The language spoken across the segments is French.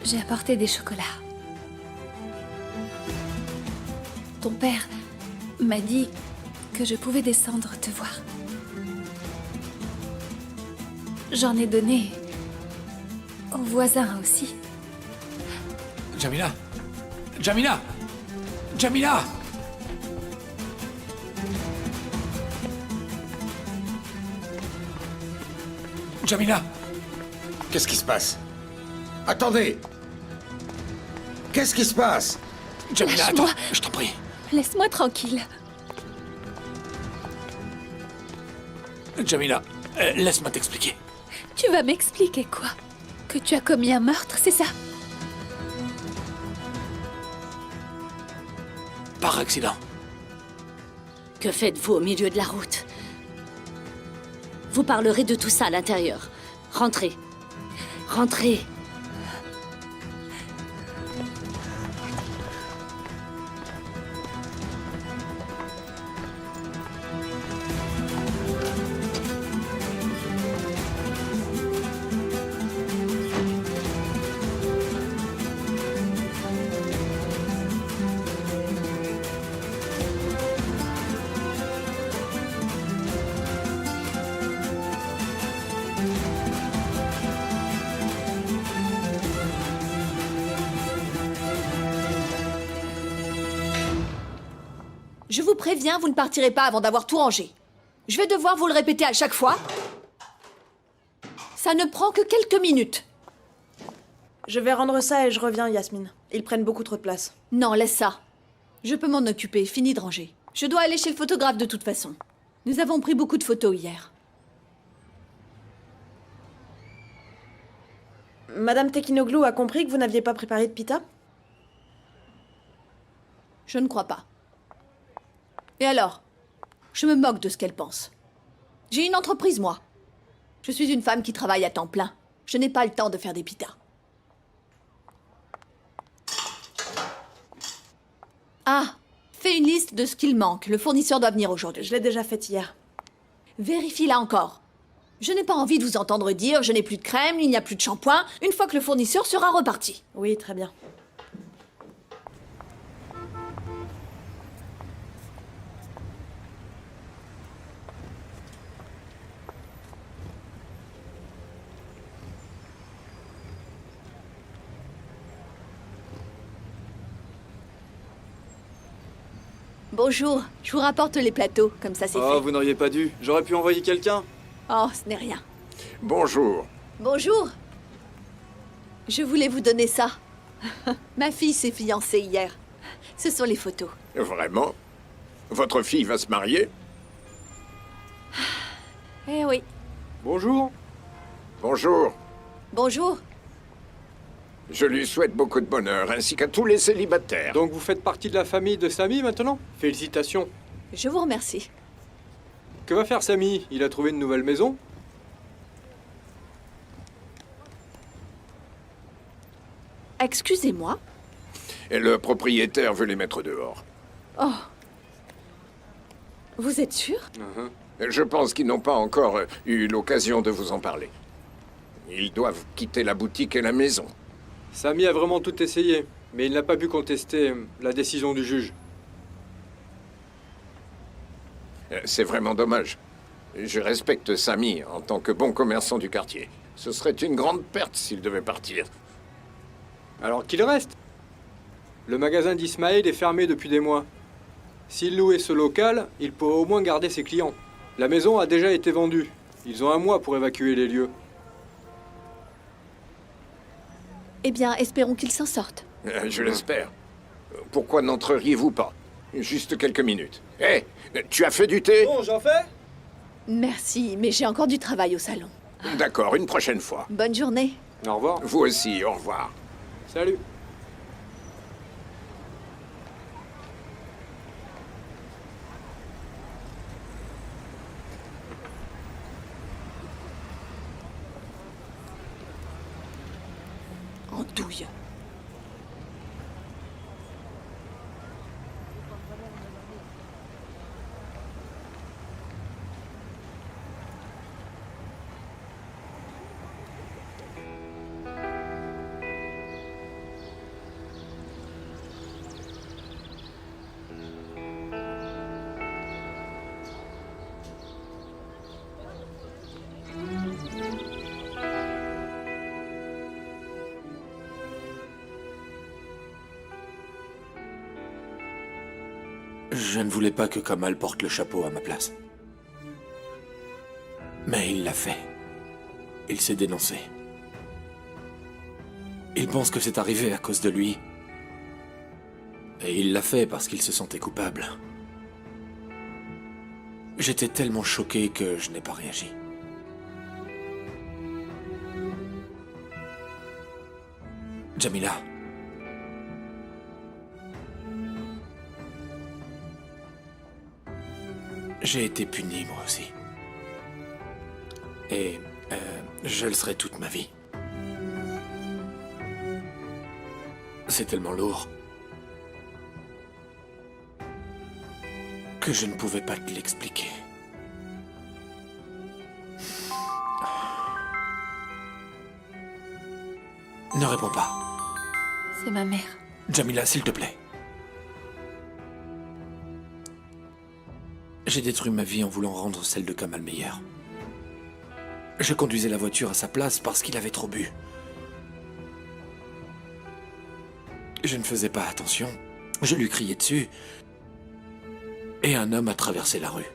J'ai apporté des chocolats. Ton père m'a dit que je pouvais descendre te voir. J'en ai donné aux voisins aussi. Jamila! Jamila! Jamila! Jamila! Qu'est-ce qui se passe? Attendez! Qu'est-ce qui se passe? Jamila, attends, Lâche-moi. je t'en prie. Laisse-moi tranquille. Jamila, laisse-moi t'expliquer. Tu vas m'expliquer quoi? Que tu as commis un meurtre, c'est ça? Par accident. Que faites-vous au milieu de la route? Vous parlerez de tout ça à l'intérieur. Rentrez. Rentrez. Je vous préviens, vous ne partirez pas avant d'avoir tout rangé. Je vais devoir vous le répéter à chaque fois. Ça ne prend que quelques minutes. Je vais rendre ça et je reviens, Yasmine. Ils prennent beaucoup trop de place. Non, laisse ça. Je peux m'en occuper, fini de ranger. Je dois aller chez le photographe de toute façon. Nous avons pris beaucoup de photos hier. Madame Tekinoglu a compris que vous n'aviez pas préparé de pita? Je ne crois pas. Et alors? Je me moque de ce qu'elle pense. J'ai une entreprise, moi. Je suis une femme qui travaille à temps plein. Je n'ai pas le temps de faire des pitas. Ah, fais une liste de ce qu'il manque. Le fournisseur doit venir aujourd'hui. Je l'ai déjà faite hier. Vérifie-la encore. Je n'ai pas envie de vous entendre dire « je n'ai plus de crème, il n'y a plus de shampoing » une fois que le fournisseur sera reparti. Oui, très bien. Bonjour, je vous rapporte les plateaux, comme ça c'est Oh, fait. vous n'auriez pas dû. J'aurais pu envoyer quelqu'un. Oh, ce n'est rien. Bonjour. Bonjour. Je voulais vous donner ça. Ma fille s'est fiancée hier. Ce sont les photos. Vraiment? Votre fille va se marier? Eh oui. Bonjour. Bonjour. Bonjour. Je lui souhaite beaucoup de bonheur, ainsi qu'à tous les célibataires. Donc vous faites partie de la famille de Samy maintenant? Félicitations. Je vous remercie. Que va faire Samy? Il a trouvé une nouvelle maison? Excusez-moi. Et le propriétaire veut les mettre dehors. Oh. Vous êtes sûr? Je pense qu'ils n'ont pas encore eu l'occasion de vous en parler. Ils doivent quitter la boutique et la maison. Samy a vraiment tout essayé, mais il n'a pas pu contester la décision du juge. C'est vraiment dommage. Je respecte Samy en tant que bon commerçant du quartier. Ce serait une grande perte s'il devait partir. Alors qu'il reste. Le magasin d'Ismaël est fermé depuis des mois. S'il louait ce local, il pourrait au moins garder ses clients. La maison a déjà été vendue. Ils ont un mois pour évacuer les lieux. Eh bien, espérons qu'il s'en sorte. Je l'espère. Pourquoi n'entreriez-vous pas? Juste quelques minutes. Hé, tu as fait du thé? Bon, j'en fais? Merci, mais j'ai encore du travail au salon. D'accord, une prochaine fois. Bonne journée. Au revoir. Vous aussi, au revoir. Salut. En douille. Je ne voulais pas que Kamal porte le chapeau à ma place. Mais il l'a fait. Il s'est dénoncé. Il pense que c'est arrivé à cause de lui. Et il l'a fait parce qu'il se sentait coupable. J'étais tellement choqué que je n'ai pas réagi. Jamila. J'ai été puni, moi aussi. Et je le serai toute ma vie. C'est tellement lourd que je ne pouvais pas te l'expliquer. Ne réponds pas. C'est ma mère. Jamila, s'il te plaît. J'ai détruit ma vie en voulant rendre celle de Kamal meilleure. Je conduisais la voiture à sa place parce qu'il avait trop bu. Je ne faisais pas attention. Je lui criais dessus. Et un homme a traversé la rue.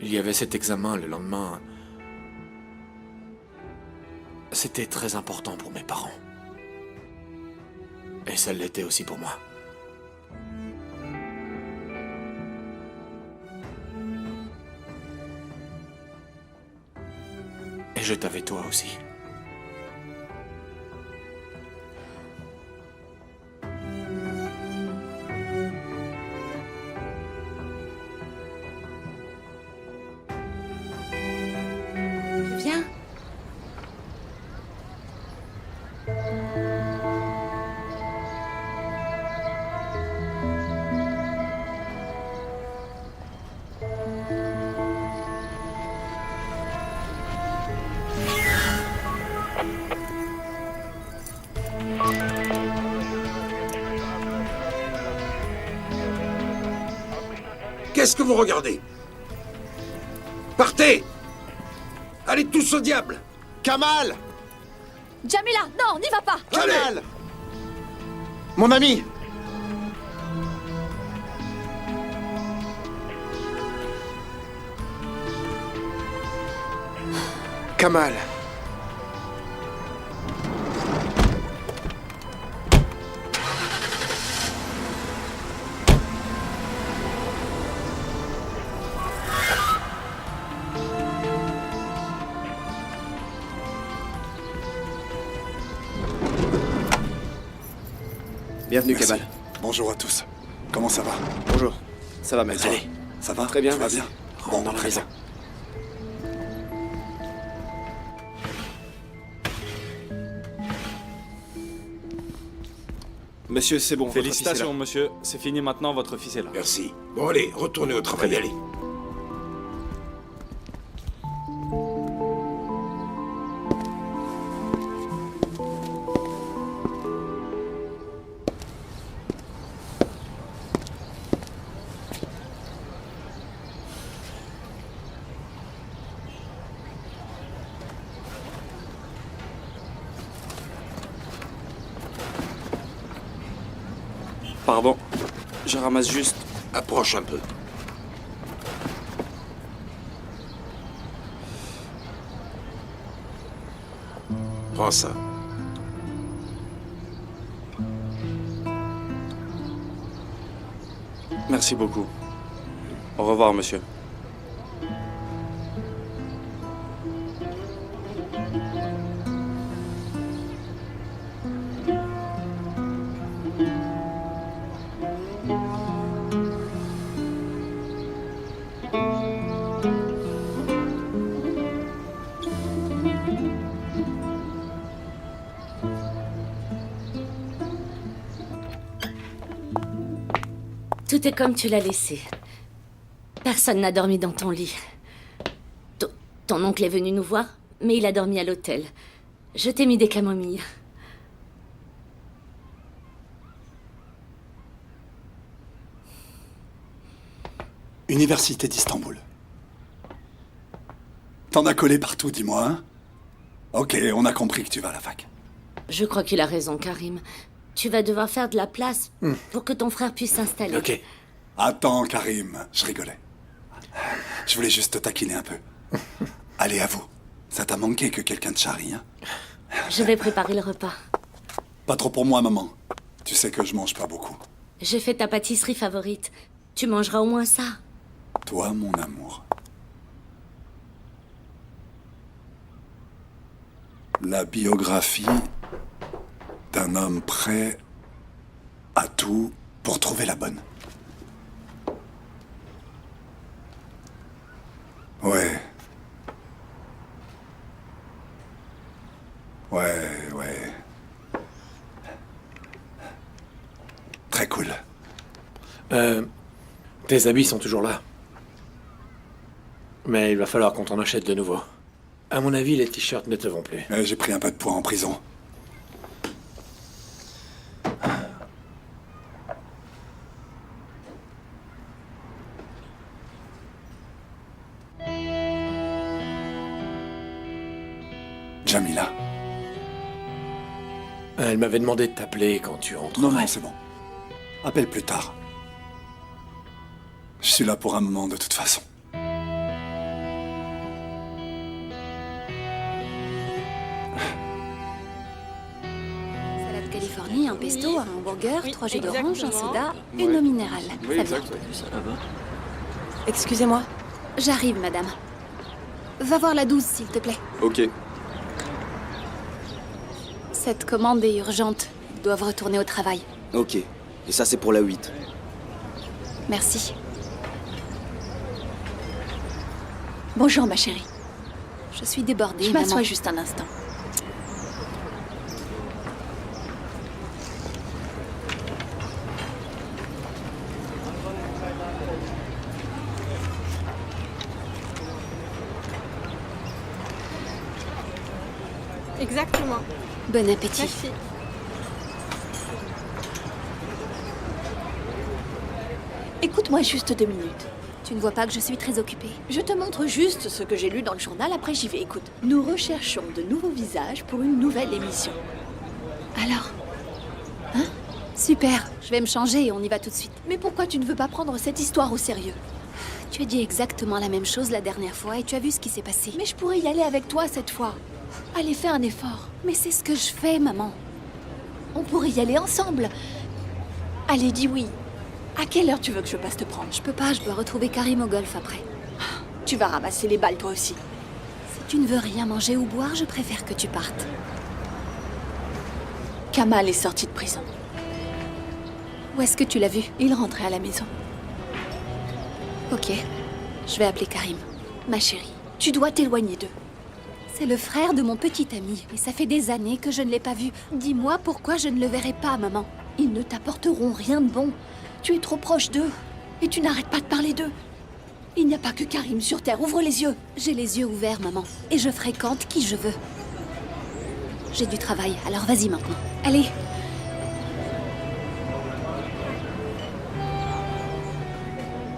Il y avait cet examen le lendemain. C'était très important pour mes parents. Et ça l'était aussi pour moi. Et je t'avais toi aussi. Viens. Qu'est-ce que vous regardez? Partez! Allez tous au diable! Kamal! Jamila, non, n'y va pas! Kamal! Mon ami! Kamal! Bienvenue, Merci. Kamal. Bonjour à tous. Comment ça va? Bonjour. Ça va, maître. Allez. Ça va? Très bien, Tout va merci. bien? Rentre dans la très maison. bien. Monsieur, c'est bon. votre fils est Félicitations, là. monsieur. C'est fini maintenant, votre fils est là. Merci. Bon, allez, retournez au travail, allez. Pardon. Je ramasse juste. Approche un peu. Prends ça. Merci beaucoup. Au revoir, monsieur. Tout est comme tu l'as laissé. Personne n'a dormi dans ton lit. Ton oncle est venu nous voir, mais il a dormi à l'hôtel. Je t'ai mis des camomilles. Université d'Istanbul. T'en as collé partout, dis-moi, hein? Ok, on a compris que tu vas à la fac. Je crois qu'il a raison, Karim. Tu vas devoir faire de la place pour que ton frère puisse s'installer. Ok. Attends, Karim, je rigolais. Je voulais juste te taquiner un peu. Allez, à vous. Ça t'a manqué que quelqu'un te charrie, hein? Je vais préparer le repas. Pas trop pour moi, maman. Tu sais que je mange pas beaucoup. J'ai fait ta pâtisserie favorite. Tu mangeras au moins ça. Toi, mon amour. La biographie d'un homme prêt à tout pour trouver la bonne. Ouais. Ouais. Très cool. Tes habits sont toujours là. Mais il va falloir qu'on t'en achète de nouveaux. À mon avis, les t-shirts ne te vont plus. J'ai pris un peu de poids en prison. Jamila. Elle m'avait demandé de t'appeler quand tu rentres. Non, c'est bon. Appelle plus tard. Je suis là pour un moment de toute façon. Salade Californie, un pesto, un hamburger, 3 jus d'orange, un soda, une eau minérale. Oui, Ça vient. exact. Excusez-moi. J'arrive, madame. Va voir la 12, s'il te plaît. Ok. Cette commande est urgente. Ils doivent retourner au travail. Ok. Et ça, c'est pour la 8. Merci. Bonjour, ma chérie. Je suis débordée, Je maman. m'assois juste un instant. Exactement. Bon appétit. Merci. Écoute-moi juste 2 minutes. Tu ne vois pas que je suis très occupée. Je te montre juste ce que j'ai lu dans le journal, après j'y vais. Écoute, nous recherchons de nouveaux visages pour une nouvelle émission. Alors Super. Je vais me changer et on y va tout de suite. Mais pourquoi tu ne veux pas prendre cette histoire au sérieux? Tu as dit exactement la même chose la dernière fois et tu as vu ce qui s'est passé. Mais je pourrais y aller avec toi cette fois. Allez, fais un effort. Mais c'est ce que je fais, maman. On pourrait y aller ensemble. Allez, dis oui. À quelle heure tu veux que je passe te prendre? Je peux pas, je dois retrouver Karim au golf après. Tu vas ramasser les balles toi aussi. Si tu ne veux rien manger ou boire, je préfère que tu partes. Kamal est sorti de prison. Où est-ce que tu l'as vu? Il rentrait à la maison. Ok. Je vais appeler Karim. Ma chérie, tu dois t'éloigner d'eux. C'est le frère de mon petit ami. Et ça fait des années que je ne l'ai pas vu. Dis-moi pourquoi je ne le verrai pas, maman. Ils ne t'apporteront rien de bon. Tu es trop proche d'eux. Et tu n'arrêtes pas de parler d'eux. Il n'y a pas que Karim sur Terre. Ouvre les yeux. J'ai les yeux ouverts, maman. Et je fréquente qui je veux. J'ai du travail, alors vas-y maintenant. Allez.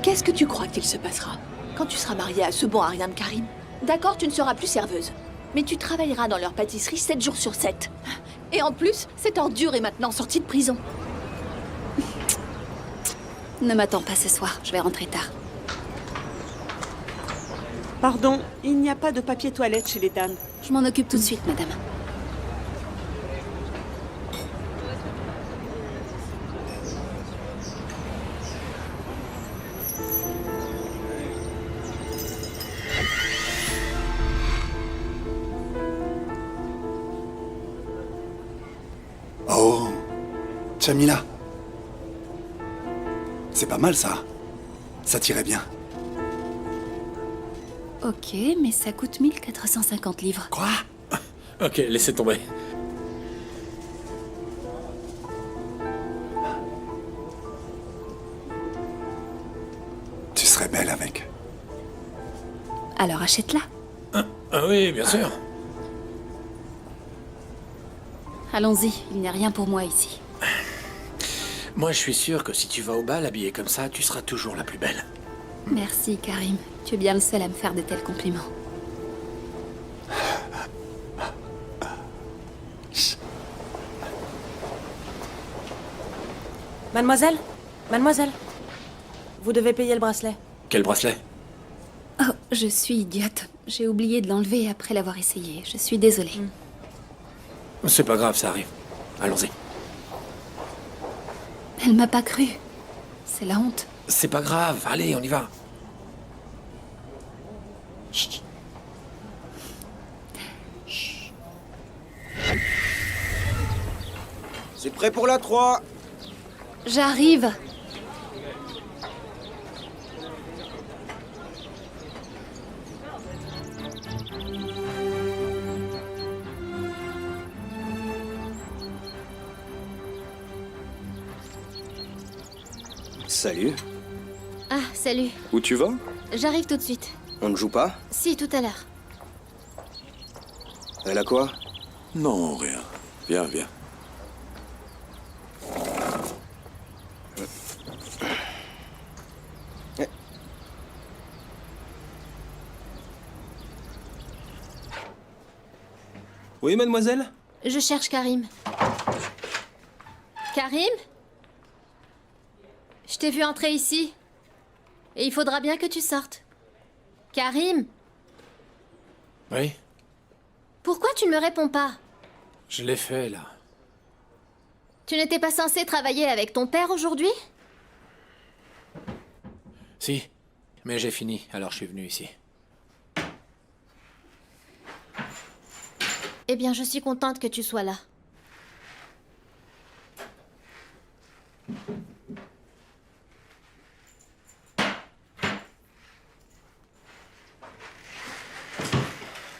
Qu'est-ce que tu crois qu'il se passera quand tu seras mariée à ce bon à rien de Karim? D'accord, tu ne seras plus serveuse. Mais tu travailleras dans leur pâtisserie 7 jours sur 7. Et en plus, cette ordure est maintenant sortie de prison. Ne m'attends pas ce soir, je vais rentrer tard. Pardon, il n'y a pas de papier toilette chez les dames. Je m'en occupe tout de suite, madame. Oh, Jamila. C'est pas mal ça. Ça t'irait bien. Ok, mais ça coûte 1450 livres. Quoi? Ok, laissez tomber. Tu serais belle avec. Alors achète-la. Ah oui, bien sûr. Allons-y, il n'y a rien pour moi ici. Moi, je suis sûr que si tu vas au bal habillée comme ça, tu seras toujours la plus belle. Merci, Karim. Tu es bien le seul à me faire de tels compliments. Mademoiselle? Mademoiselle? Vous devez payer le bracelet. Quel bracelet? Oh, je suis idiote. J'ai oublié de l'enlever après l'avoir essayé. Je suis désolée. C'est pas grave, ça arrive. Allons-y. Elle m'a pas cru. C'est la honte. C'est pas grave, allez, on y va. Chut. C'est prêt pour la 3. J'arrive. Salut. Ah, salut. Où tu vas? J'arrive tout de suite. On ne joue pas? Si, tout à l'heure. Elle a quoi? Non, rien. Viens, viens. Oui, mademoiselle? Je cherche Karim. Karim? Je t'ai vu entrer ici. Et il faudra bien que tu sortes. Karim? Oui, Pourquoi tu ne me réponds pas? je l'ai fait, là. Tu n'étais pas censé travailler avec ton père aujourd'hui? Si, mais j'ai fini, alors je suis venu ici. Eh bien, je suis contente que tu sois là.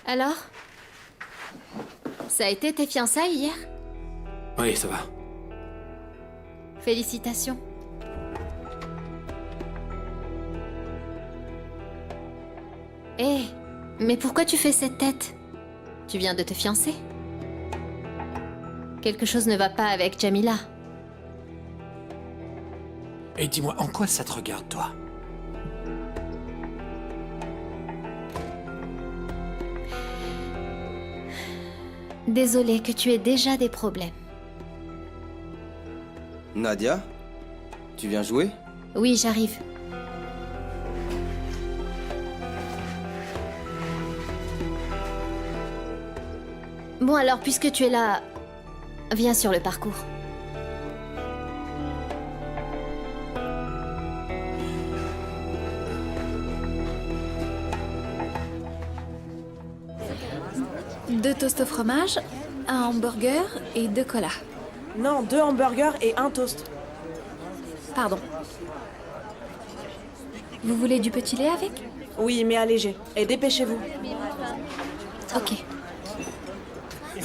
Alors? Ça a été tes fiançailles hier? Oui, ça va. Félicitations. Hé, mais pourquoi tu fais cette tête? Tu viens de te fiancer? Quelque chose ne va pas avec Jamila. Et dis-moi, en quoi ça te regarde, toi? Désolée que tu aies déjà des problèmes. Nadia? Tu viens jouer? Oui, j'arrive. Bon alors, puisque tu es là, viens sur le parcours. Deux toasts au fromage, un hamburger et 2 colas. Non, 2 hamburgers et 1 toast. Pardon. Vous voulez du petit lait avec? Oui, mais allégé. Et dépêchez-vous. Ok.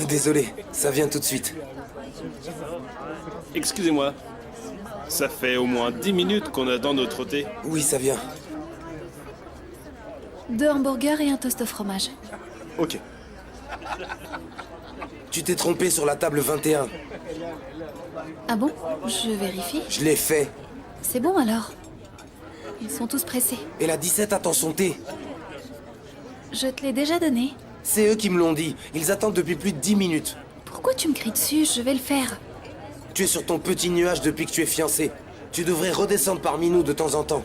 Désolé, ça vient tout de suite. Excusez-moi. Ça fait au moins 10 minutes qu'on attend notre thé. Oui, ça vient. 2 hamburgers et un toast au fromage. Ok. Tu t'es trompé sur la table 21. Ah bon? Je vérifie. Je l'ai fait. C'est bon alors. Ils sont tous pressés. Et la 17 attend son thé. Je te l'ai déjà donné. C'est eux qui me l'ont dit. Ils attendent depuis plus de 10 minutes. Pourquoi tu me cries dessus? Je vais le faire. Tu es sur ton petit nuage depuis que tu es fiancé. Tu devrais redescendre parmi nous de temps en temps.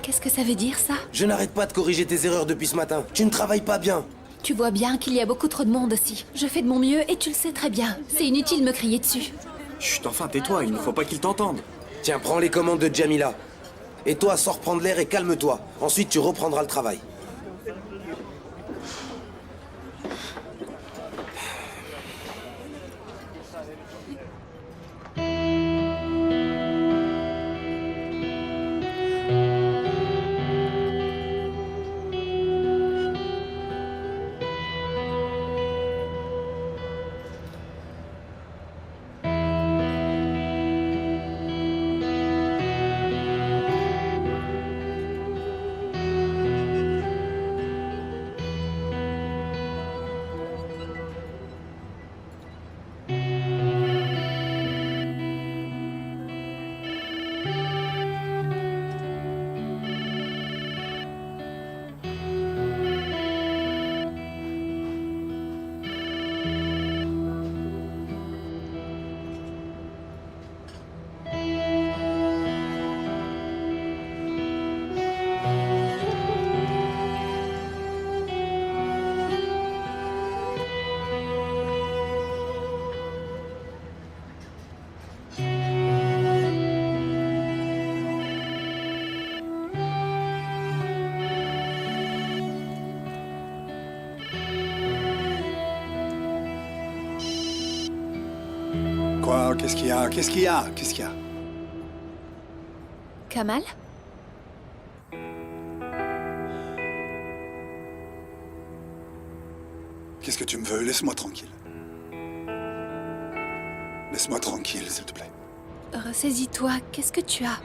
Qu'est-ce que ça veut dire, ça? Je n'arrête pas de corriger tes erreurs depuis ce matin. Tu ne travailles pas bien. Tu vois bien qu'il y a beaucoup trop de monde aussi. Je fais de mon mieux et tu le sais très bien. C'est inutile de me crier dessus. Chut, enfin, tais-toi, il ne faut pas qu'il t'entende. Tiens, prends les commandes de Jamila. Et toi, sors prendre l'air et calme-toi. Ensuite, tu reprendras le travail. qu'est-ce qu'il y a? Qu'est-ce qu'il y a? Qu'est-ce qu'il y a? Kamal? Qu'est-ce que tu me veux? Laisse-moi tranquille. Laisse-moi tranquille, s'il te plaît. Ressaisis-toi, qu'est-ce que tu as?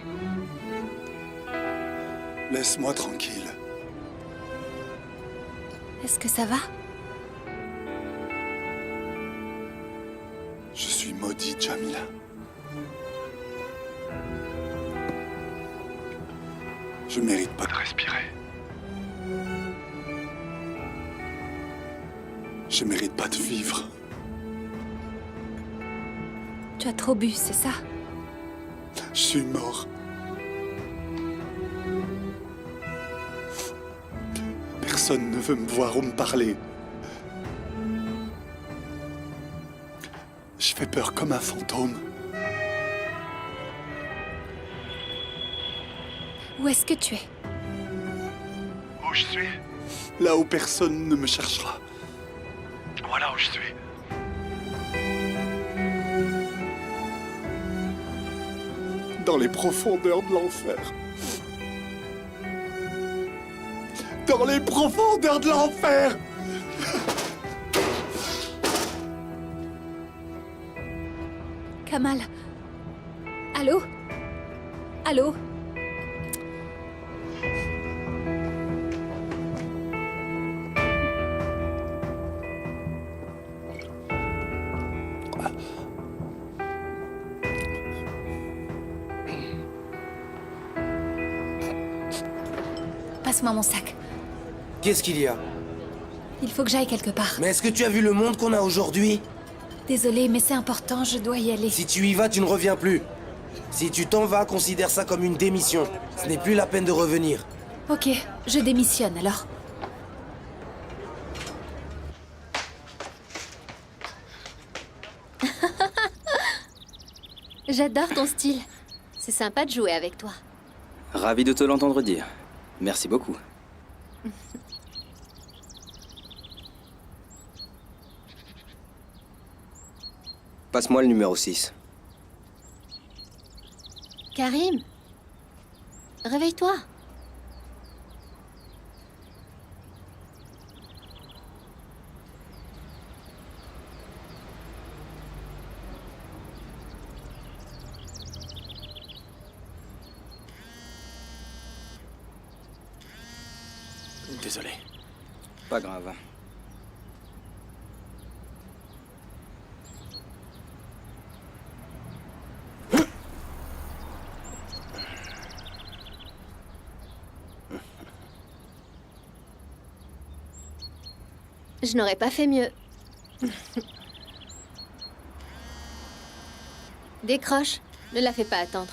Laisse-moi tranquille. Est-ce que ça va? Je suis maudit, Jamila. Je mérite pas de respirer. Je mérite pas de vivre. Tu as trop bu, c'est ça? Je suis mort. Personne ne veut me voir ou me parler. Je fais peur comme un fantôme. Où est-ce que tu es? Où je suis? Là où personne ne me cherchera. Voilà où je suis. Dans les profondeurs de l'enfer. Dans les profondeurs de l'enfer! Kamal? Allô? Allô? Passe-moi mon sac. Qu'est-ce qu'il y a? Il faut que j'aille quelque part. Mais est-ce que tu as vu le monde qu'on a aujourd'hui? Désolée, mais c'est important, je dois y aller. Si tu y vas, tu ne reviens plus. Si tu t'en vas, considère ça comme une démission. Ce n'est plus la peine de revenir. Ok, je démissionne alors. J'adore ton style. C'est sympa de jouer avec toi. Ravi de te l'entendre dire. Merci beaucoup. Passe-moi le numéro 6. Karim, réveille-toi. Désolé. Pas grave. Je n'aurais pas fait mieux. Décroche, ne la fais pas attendre.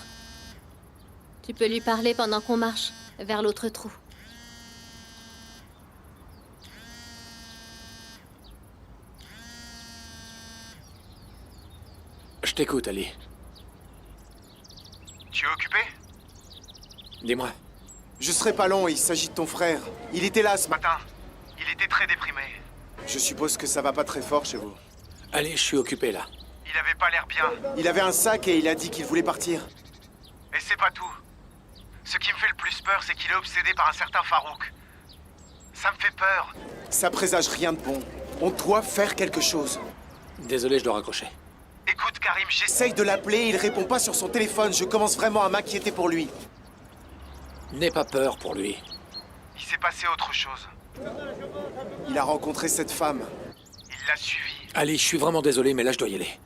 Tu peux lui parler pendant qu'on marche vers l'autre trou. Je t'écoute, Ali. Tu es occupé? Dis-moi. Je serai pas long, il s'agit de ton frère. Il était là ce matin. Il était très déprimé. Je suppose que ça va pas très fort chez vous. Allez, je suis occupé là. Il avait pas l'air bien. Il avait un sac et il a dit qu'il voulait partir. Et c'est pas tout. Ce qui me fait le plus peur, c'est qu'il est obsédé par un certain Farouk. Ça me fait peur. Ça présage rien de bon. On doit faire quelque chose. Désolé, je dois raccrocher. Écoute, Karim, j'essaye de l'appeler, il répond pas sur son téléphone. Je commence vraiment à m'inquiéter pour lui. N'aie pas peur pour lui. Il s'est passé autre chose. Il a rencontré cette femme. Il l'a suivie. Ali, je suis vraiment désolé, mais là, je dois y aller.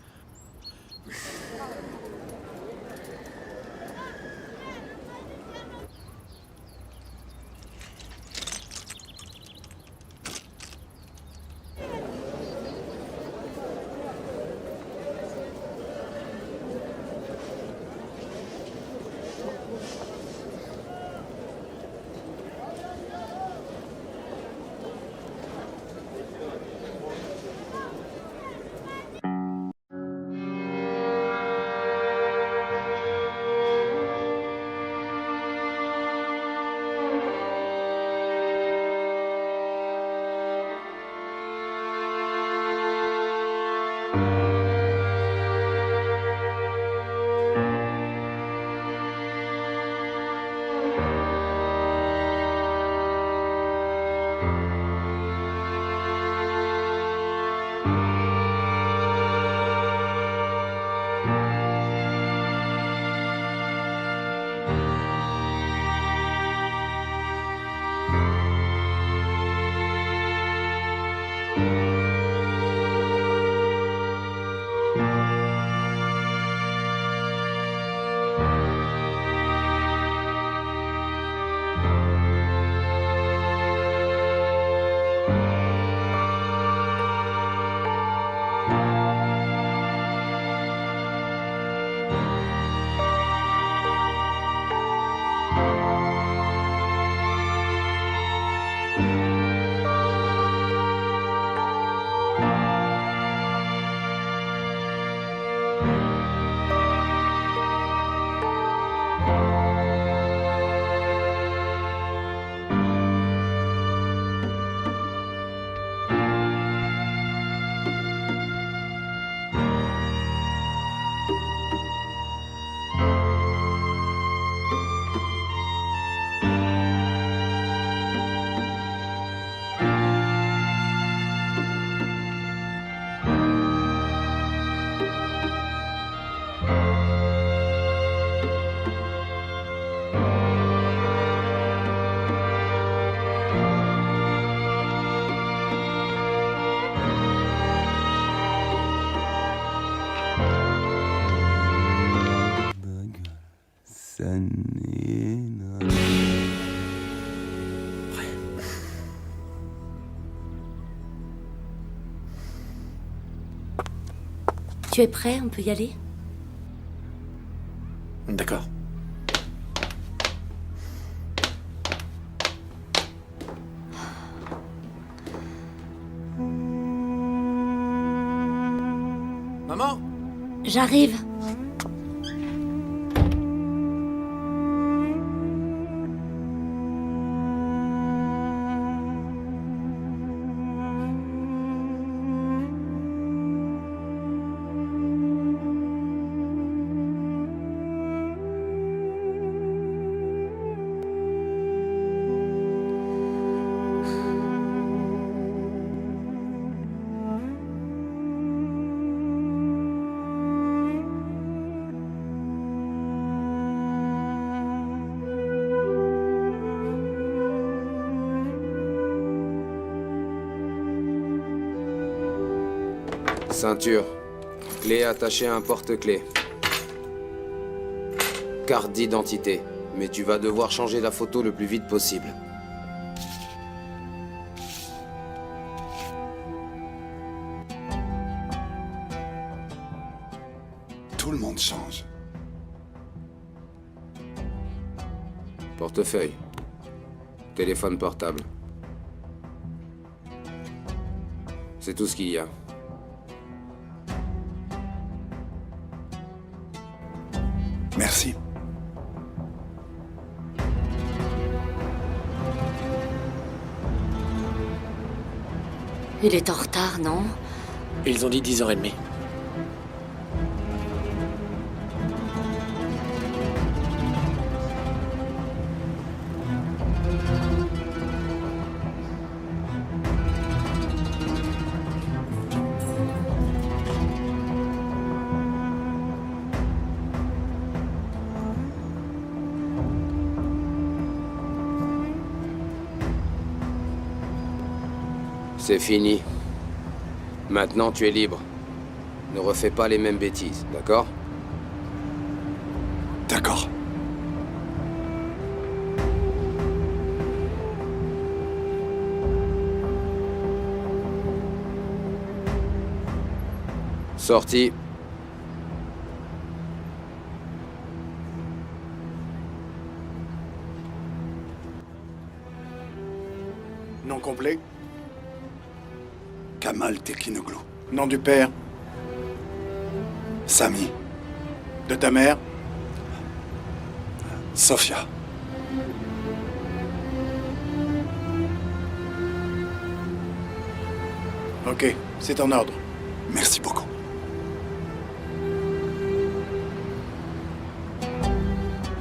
Tu es prêt? On peut y aller? D'accord. Maman? J'arrive. Ceinture. Clé attachée à un porte-clés. Carte d'identité. Mais tu vas devoir changer la photo le plus vite possible. Tout le monde change. Portefeuille. Téléphone portable. C'est tout ce qu'il y a. Merci. Il est en retard, non? Ils ont dit 10h30. C'est fini. Maintenant, tu es libre. Ne refais pas les mêmes bêtises, d'accord? D'accord. Sortie. Nom complet? Kamal Tekinoglu. Nom du père? Sami. De ta mère? Sofia. Ok, c'est en ordre. Merci beaucoup.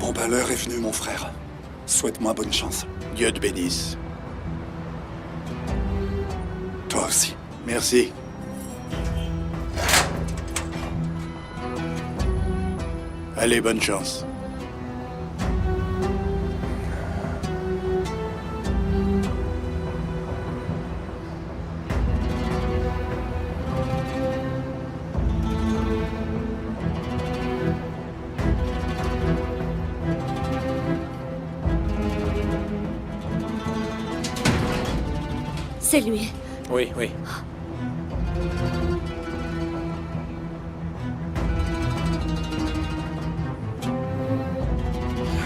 Bon ben l'heure est venue, mon frère. Souhaite-moi bonne chance. Dieu te bénisse. Toi aussi. Merci. Allez, bonne chance. C'est lui. Oui, oui.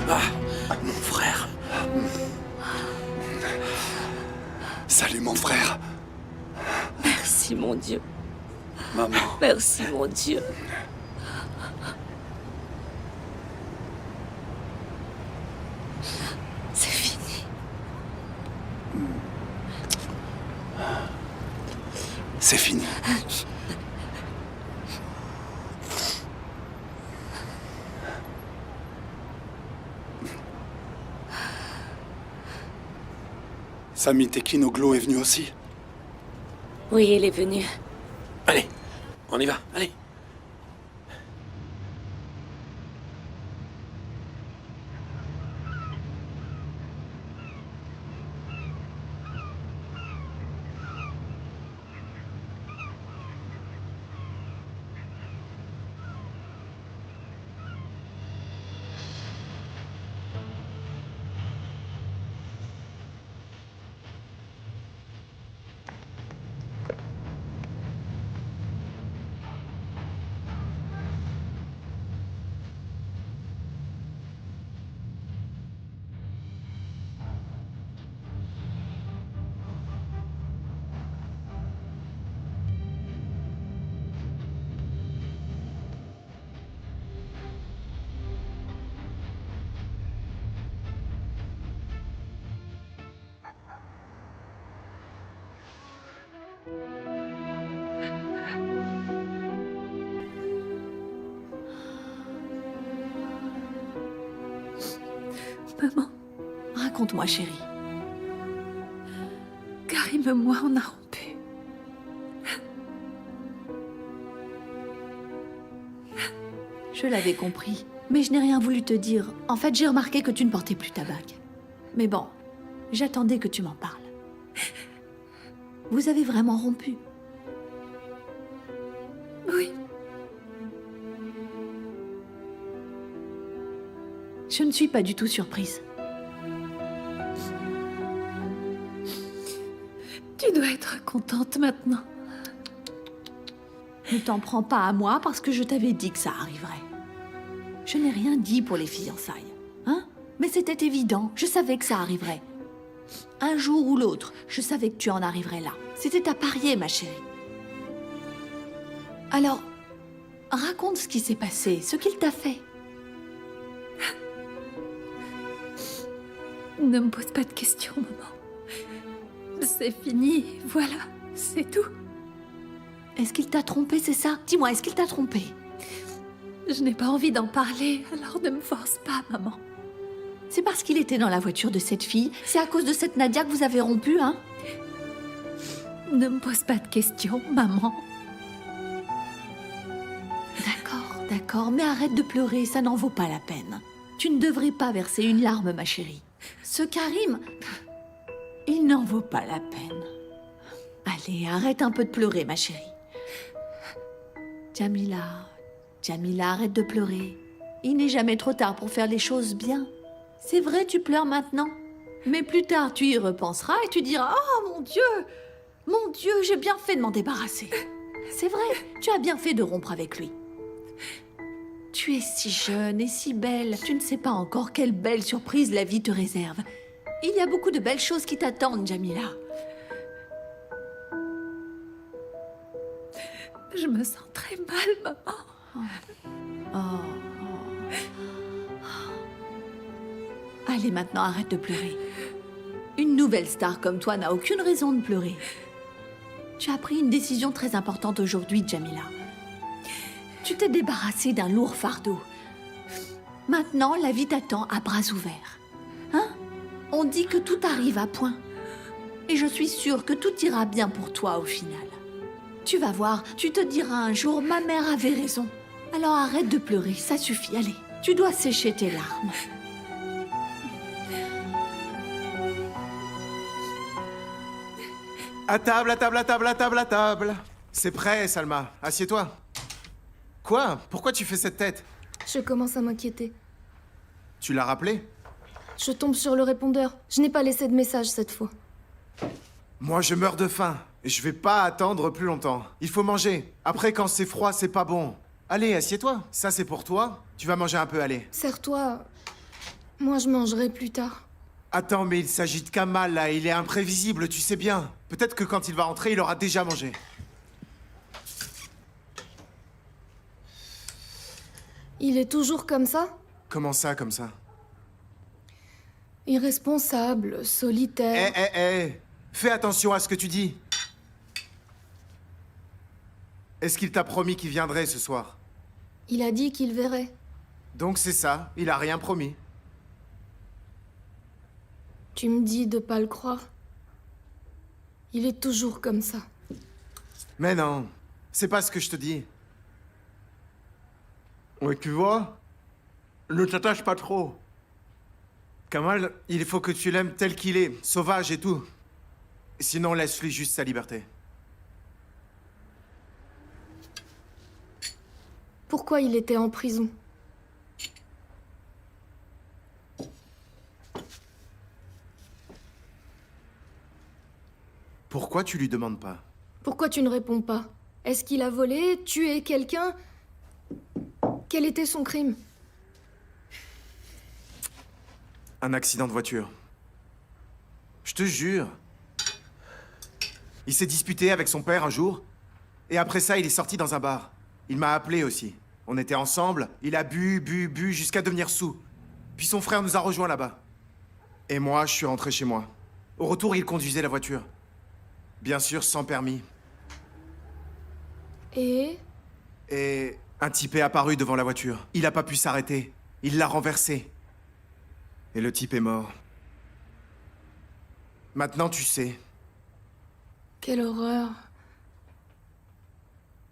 Ah, mon frère. Salut, mon frère. Merci, mon Dieu. Maman. Merci, mon Dieu. C'est fini. C'est fini. Sami Tekinoglu est venu aussi? Oui, il est venu. Allez, on y va, allez. Maman, raconte-moi, chérie. Karim et moi, on a rompu. Je l'avais compris, mais je n'ai rien voulu te dire. En fait, j'ai remarqué que tu ne portais plus ta bague. Mais bon, j'attendais que tu m'en parles. Vous avez vraiment rompu? Oui. Je ne suis pas du tout surprise. Tu dois être contente maintenant. Ne t'en prends pas à moi parce que je t'avais dit que ça arriverait. Je n'ai rien dit pour les fiançailles, hein? Mais c'était évident, je savais que ça arriverait. Un jour ou l'autre, je savais que tu en arriverais là. C'était à parier, ma chérie. Alors, raconte ce qui s'est passé, ce qu'il t'a fait. Ne me pose pas de questions, maman. C'est fini, voilà, c'est tout. Est-ce qu'il t'a trompé, c'est ça? Dis-moi, est-ce qu'il t'a trompé? Je n'ai pas envie d'en parler, alors ne me force pas, maman. C'est parce qu'il était dans la voiture de cette fille? C'est à cause de cette Nadia que vous avez rompu, hein? Ne me pose pas de questions, maman. D'accord, mais arrête de pleurer, ça n'en vaut pas la peine. Tu ne devrais pas verser une larme, ma chérie. Ce Karim, il n'en vaut pas la peine. Allez, arrête un peu de pleurer, ma chérie. Jamila, arrête de pleurer. Il n'est jamais trop tard pour faire les choses bien. C'est vrai, tu pleures maintenant. Mais plus tard, tu y repenseras et tu diras « Oh, mon Dieu, j'ai bien fait de m'en débarrasser. » C'est vrai, tu as bien fait de rompre avec lui. Tu es si jeune et si belle. Tu ne sais pas encore quelle belle surprise la vie te réserve. Il y a beaucoup de belles choses qui t'attendent, Jamila. Je me sens très mal, maman. Allez, maintenant, arrête de pleurer. Une nouvelle star comme toi n'a aucune raison de pleurer. Tu as pris une décision très importante aujourd'hui, Jamila. Tu t'es débarrassée d'un lourd fardeau. Maintenant, la vie t'attend à bras ouverts. Hein? On dit que tout arrive à point. Et je suis sûre que tout ira bien pour toi au final. Tu vas voir, tu te diras un jour, ma mère avait raison. Alors arrête de pleurer, ça suffit, allez. Tu dois sécher tes larmes. À table, à table, à table, à table, à table. C'est prêt, Salma. Assieds-toi. Quoi? Pourquoi tu fais cette tête? Je commence à m'inquiéter. Tu l'as rappelé? Je tombe sur le répondeur. Je n'ai pas laissé de message cette fois. Moi, je meurs de faim. Et je vais pas attendre plus longtemps. Il faut manger. Après, quand c'est froid, c'est pas bon. Allez, assieds-toi. Ça, c'est pour toi. Tu vas manger un peu, allez. Serre-toi. Moi, je mangerai plus tard. Attends, mais il s'agit de Kamal, là. Il est imprévisible, tu sais bien. Peut-être que quand il va rentrer, il aura déjà mangé. Il est toujours comme ça? Comment ça, comme ça? Irresponsable, solitaire... Fais attention à ce que tu dis. Est-ce qu'il t'a promis qu'il viendrait ce soir? Il a dit qu'il verrait. Donc c'est ça, il a rien promis. Tu me dis de pas le croire. Il est toujours comme ça. Mais non, c'est pas ce que je te dis. Ouais, tu vois, ne t'attache pas trop. Kamal, il faut que tu l'aimes tel qu'il est, sauvage et tout. Sinon, laisse-lui juste sa liberté. Pourquoi il était en prison? Pourquoi tu lui demandes pas? Pourquoi tu ne réponds pas? Est-ce qu'il a volé, tué quelqu'un? Quel était son crime? Un accident de voiture. Je te jure. Il s'est disputé avec son père un jour, et après ça, il est sorti dans un bar. Il m'a appelé aussi. On était ensemble, il a bu jusqu'à devenir saoul. Puis son frère nous a rejoints là-bas. Et moi, je suis rentré chez moi. Au retour, il conduisait la voiture. Bien sûr, sans permis. Et Et un type est apparu devant la voiture. Il a pas pu s'arrêter. Il l'a renversé. Et le type est mort. Maintenant, tu sais. quelle horreur.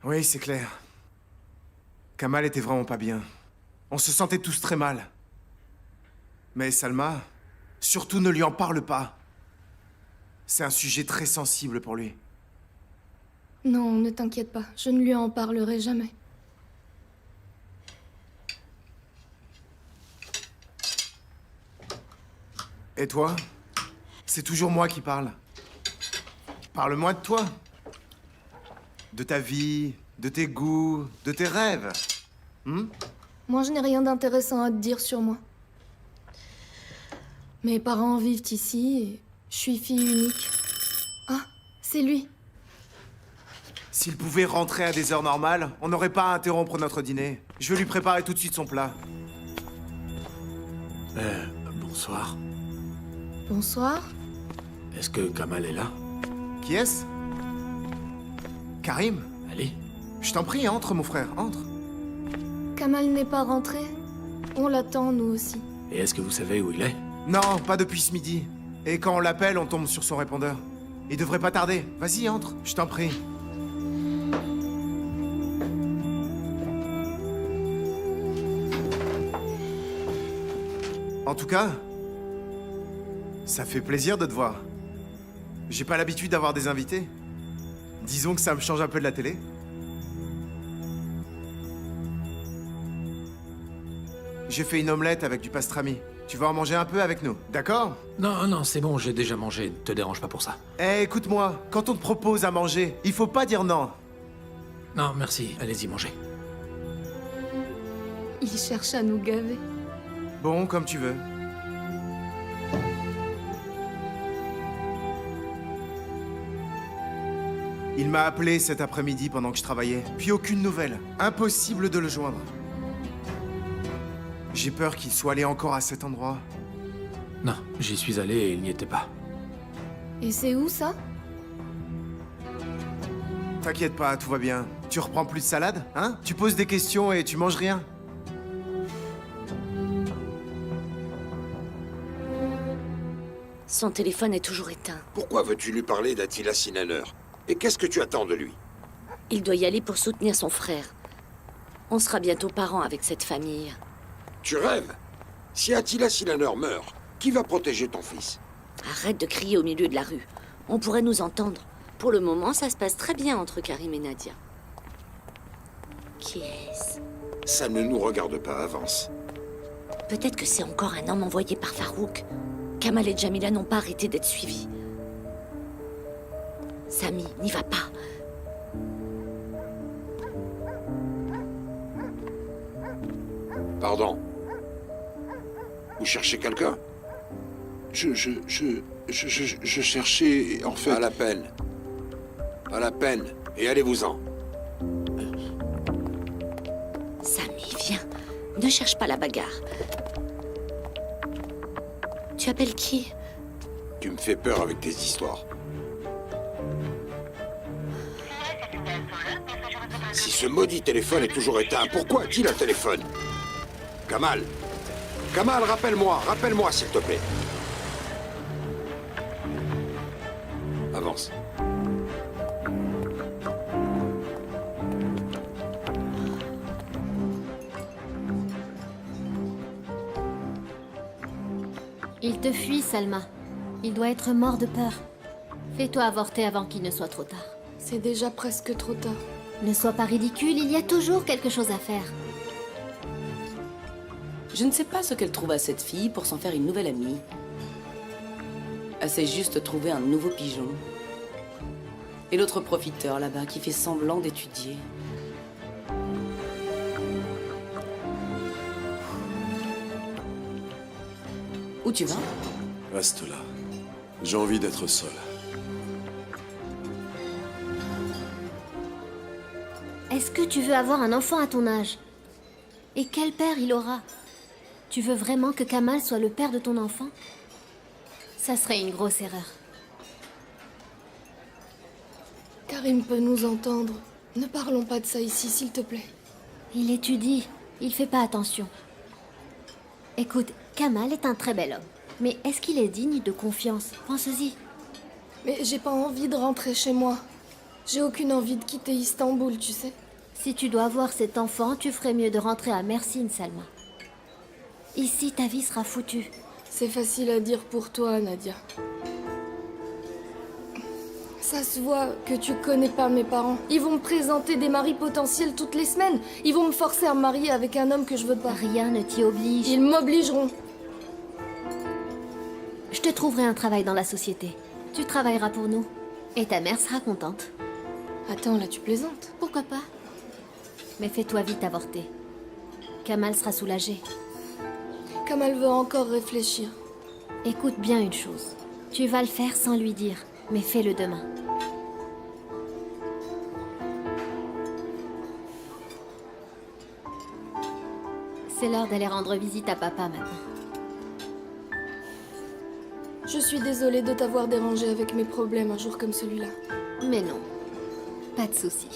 Oui, c'est clair. Kamal était vraiment pas bien. On se sentait tous très mal. Mais Salma, surtout ne lui en parle pas. C'est un sujet très sensible pour lui. Non, ne t'inquiète pas, je ne lui en parlerai jamais. Et toi? C'est toujours moi qui parle. Parle-moi de toi. De ta vie, de tes goûts, de tes rêves. Moi, je n'ai rien d'intéressant à te dire sur moi. Mes parents vivent ici et je suis fille unique. Ah, c'est lui. S'il pouvait rentrer à des heures normales, on n'aurait pas à interrompre notre dîner. Je vais lui préparer tout de suite son plat. Bonsoir. Bonsoir. Est-ce que Kamal est là? Qui est-ce? Karim? Allez. Je t'en prie, entre, mon frère, entre. Kamal n'est pas rentré. On l'attend, nous aussi. Et est-ce que vous savez où il est? Non, pas depuis ce midi. Et quand on l'appelle, on tombe sur son répondeur. Il devrait pas tarder. Vas-y, entre, je t'en prie. En tout cas, ça fait plaisir de te voir. J'ai pas l'habitude d'avoir des invités. Disons que ça me change un peu de la télé. J'ai fait une omelette avec du pastrami. Tu vas en manger un peu avec nous, d'accord? Non, non, c'est bon, j'ai déjà mangé. Ne te dérange pas pour ça. Eh, écoute-moi, quand on te propose à manger, il faut pas dire non. Non, merci. Allez-y, mangez. Il cherche à nous gaver. Bon, comme tu veux. Il m'a appelé cet après-midi pendant que je travaillais, puis aucune nouvelle. Impossible de le joindre. J'ai peur qu'il soit allé encore à cet endroit. Non, j'y suis allé et il n'y était pas. Et c'est où, ça? T'inquiète pas, tout va bien. Tu reprends plus de salade, hein? Tu poses des questions et tu manges rien. Son téléphone est toujours éteint. Pourquoi veux-tu lui parler d'Attila Sinaner? Et qu'est-ce que tu attends de lui? Il doit y aller pour soutenir son frère. On sera bientôt parents avec cette famille. Tu rêves? Si Attila Sinaner meurt, qui va protéger ton fils? Arrête de crier au milieu de la rue. On pourrait nous entendre. Pour le moment, ça se passe très bien entre Karim et Nadia. Qui est-ce? Ça ne nous regarde pas, avance. Peut-être que c'est encore un homme envoyé par Farouk. Kamal et Jamila n'ont pas arrêté d'être suivis. Samy, n'y va pas. Pardon. Vous cherchez quelqu'un? Je cherchais, en fait... Pas la peine. Pas la peine. Et allez-vous-en. Samy, viens. Ne cherche pas la bagarre. Tu appelles qui? Tu me fais peur avec tes histoires. Si ce maudit téléphone est toujours éteint, pourquoi a-t-il un téléphone? Kamal! Kamal, rappelle-moi, s'il te plaît. Avance. Il te fuit, Salma. Il doit être mort de peur. Fais-toi avorter avant qu'il ne soit trop tard. C'est déjà presque trop tard. Ne sois pas ridicule, il y a toujours quelque chose à faire. Je ne sais pas ce qu'elle trouve à cette fille pour s'en faire une nouvelle amie. Elle s'est juste trouvé un nouveau pigeon. Et l'autre profiteur là-bas qui fait semblant d'étudier. Où tu vas? Reste là. J'ai envie d'être seul. Est-ce que tu veux avoir un enfant à ton âge? Et quel père il aura? Tu veux vraiment que Kamal soit le père de ton enfant? Ça serait une grosse erreur. Karim peut nous entendre. Ne parlons pas de ça ici, s'il te plaît. Il étudie. Il fait pas attention. Écoute, Kamal est un très bel homme. Mais est-ce qu'il est digne de confiance? Pense-y. Mais j'ai pas envie de rentrer chez moi. J'ai aucune envie de quitter Istanbul, tu sais. Si tu dois voir cet enfant, tu ferais mieux de rentrer à Mersin, Salma. Ici, ta vie sera foutue. C'est facile à dire pour toi, Nadia. Ça se voit que tu connais pas mes parents. Ils vont me présenter des maris potentiels toutes les semaines. Ils vont me forcer à me marier avec un homme que je veux pas. Rien ne t'y oblige. Ils m'obligeront. Je te trouverai un travail dans la société. Tu travailleras pour nous. Et ta mère sera contente. Attends, là tu plaisantes. Pourquoi pas? Mais fais-toi vite avorter. Kamal sera soulagé. Kamal veut encore réfléchir. Écoute bien une chose. Tu vas le faire sans lui dire, mais fais-le demain. C'est l'heure d'aller rendre visite à papa maintenant. Je suis désolée de t'avoir dérangé avec mes problèmes un jour comme celui-là. Mais non, pas de souci.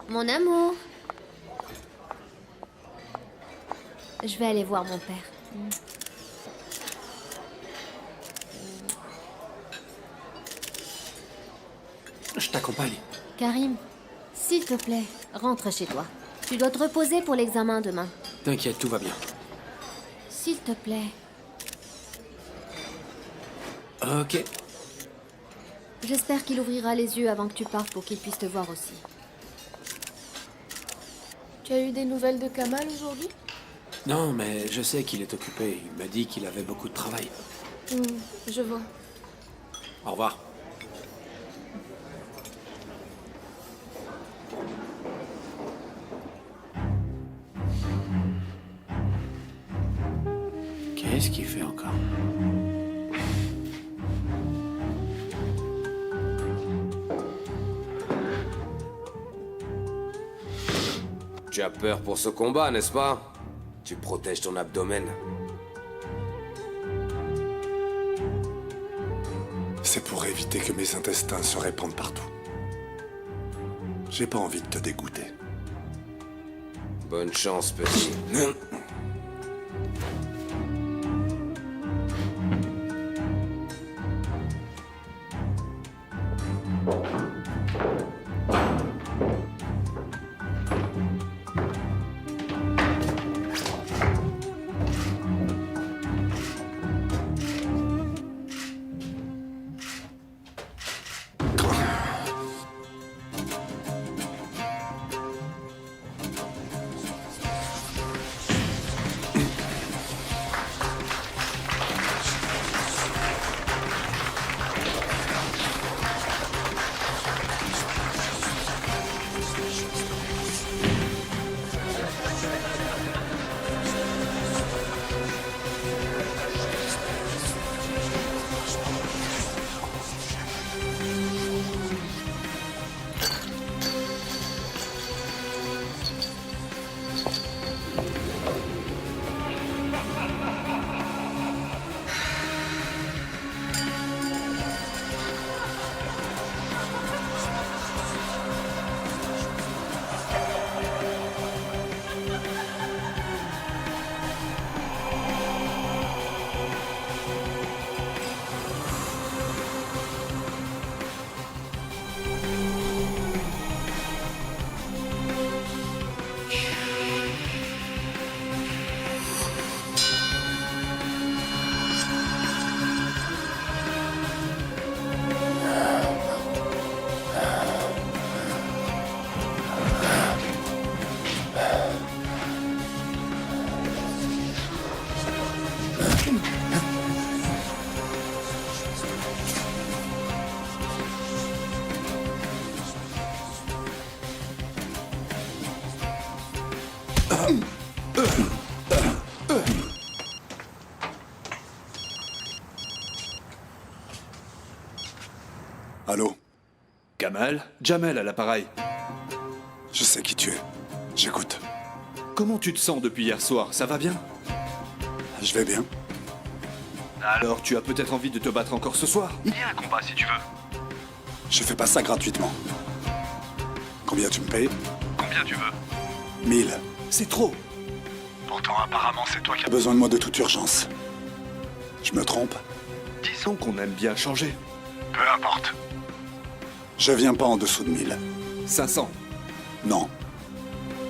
Mon amour. Je vais aller voir mon père. Je t'accompagne. Karim, s'il te plaît, rentre chez toi. Tu dois te reposer pour l'examen demain. T'inquiète, tout va bien. S'il te plaît. Ok. J'espère qu'il ouvrira les yeux avant que tu partes pour qu'il puisse te voir aussi. Tu as eu des nouvelles de Kamal aujourd'hui? Non, mais je sais qu'il est occupé. Il m'a dit qu'il avait beaucoup de travail. Je vois. Au revoir. Qu'est-ce qu'il fait encore? Tu as peur pour ce combat, n'est-ce pas? Tu protèges ton abdomen. C'est pour éviter que mes intestins se répandent partout. J'ai pas envie de te dégoûter. Bonne chance, petit. Allô? Kamal? Jamel à l'appareil. Je sais qui tu es. J'écoute. Comment tu te sens depuis hier soir? Ça va bien? Je vais bien. Alors tu as peut-être envie de te battre encore ce soir? Il y a un combat si tu veux. Je fais pas ça gratuitement. Combien tu me payes? Combien tu veux? 1000. C'est trop. Pourtant, apparemment, c'est toi qui as besoin de moi de toute urgence. Je me trompe? Disons qu'on aime bien changer. Peu importe. Je viens pas en dessous de 1000. 500. Non.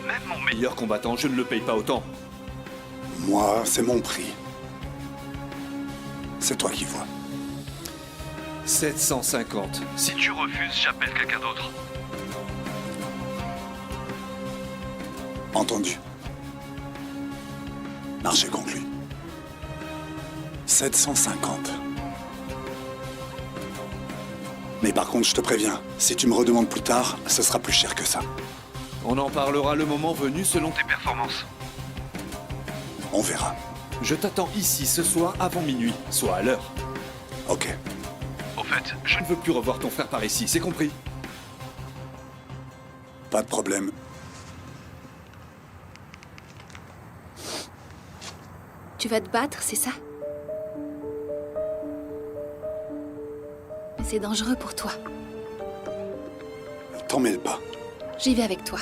Même mon meilleur combattant, je ne le paye pas autant. Moi, c'est mon prix. C'est toi qui vois. 750. Si tu refuses, j'appelle quelqu'un d'autre. Entendu. Marché conclu. 750. Mais par contre, je te préviens, si tu me redemandes plus tard, ce sera plus cher que ça. On en parlera le moment venu selon tes performances. On verra. Je t'attends ici ce soir avant minuit, soit à l'heure. Ok. Au fait, je ne veux plus revoir ton frère par ici, c'est compris? Pas de problème. Tu vas te battre, c'est ça? Mais c'est dangereux pour toi. T'en mêle pas. J'y vais avec toi.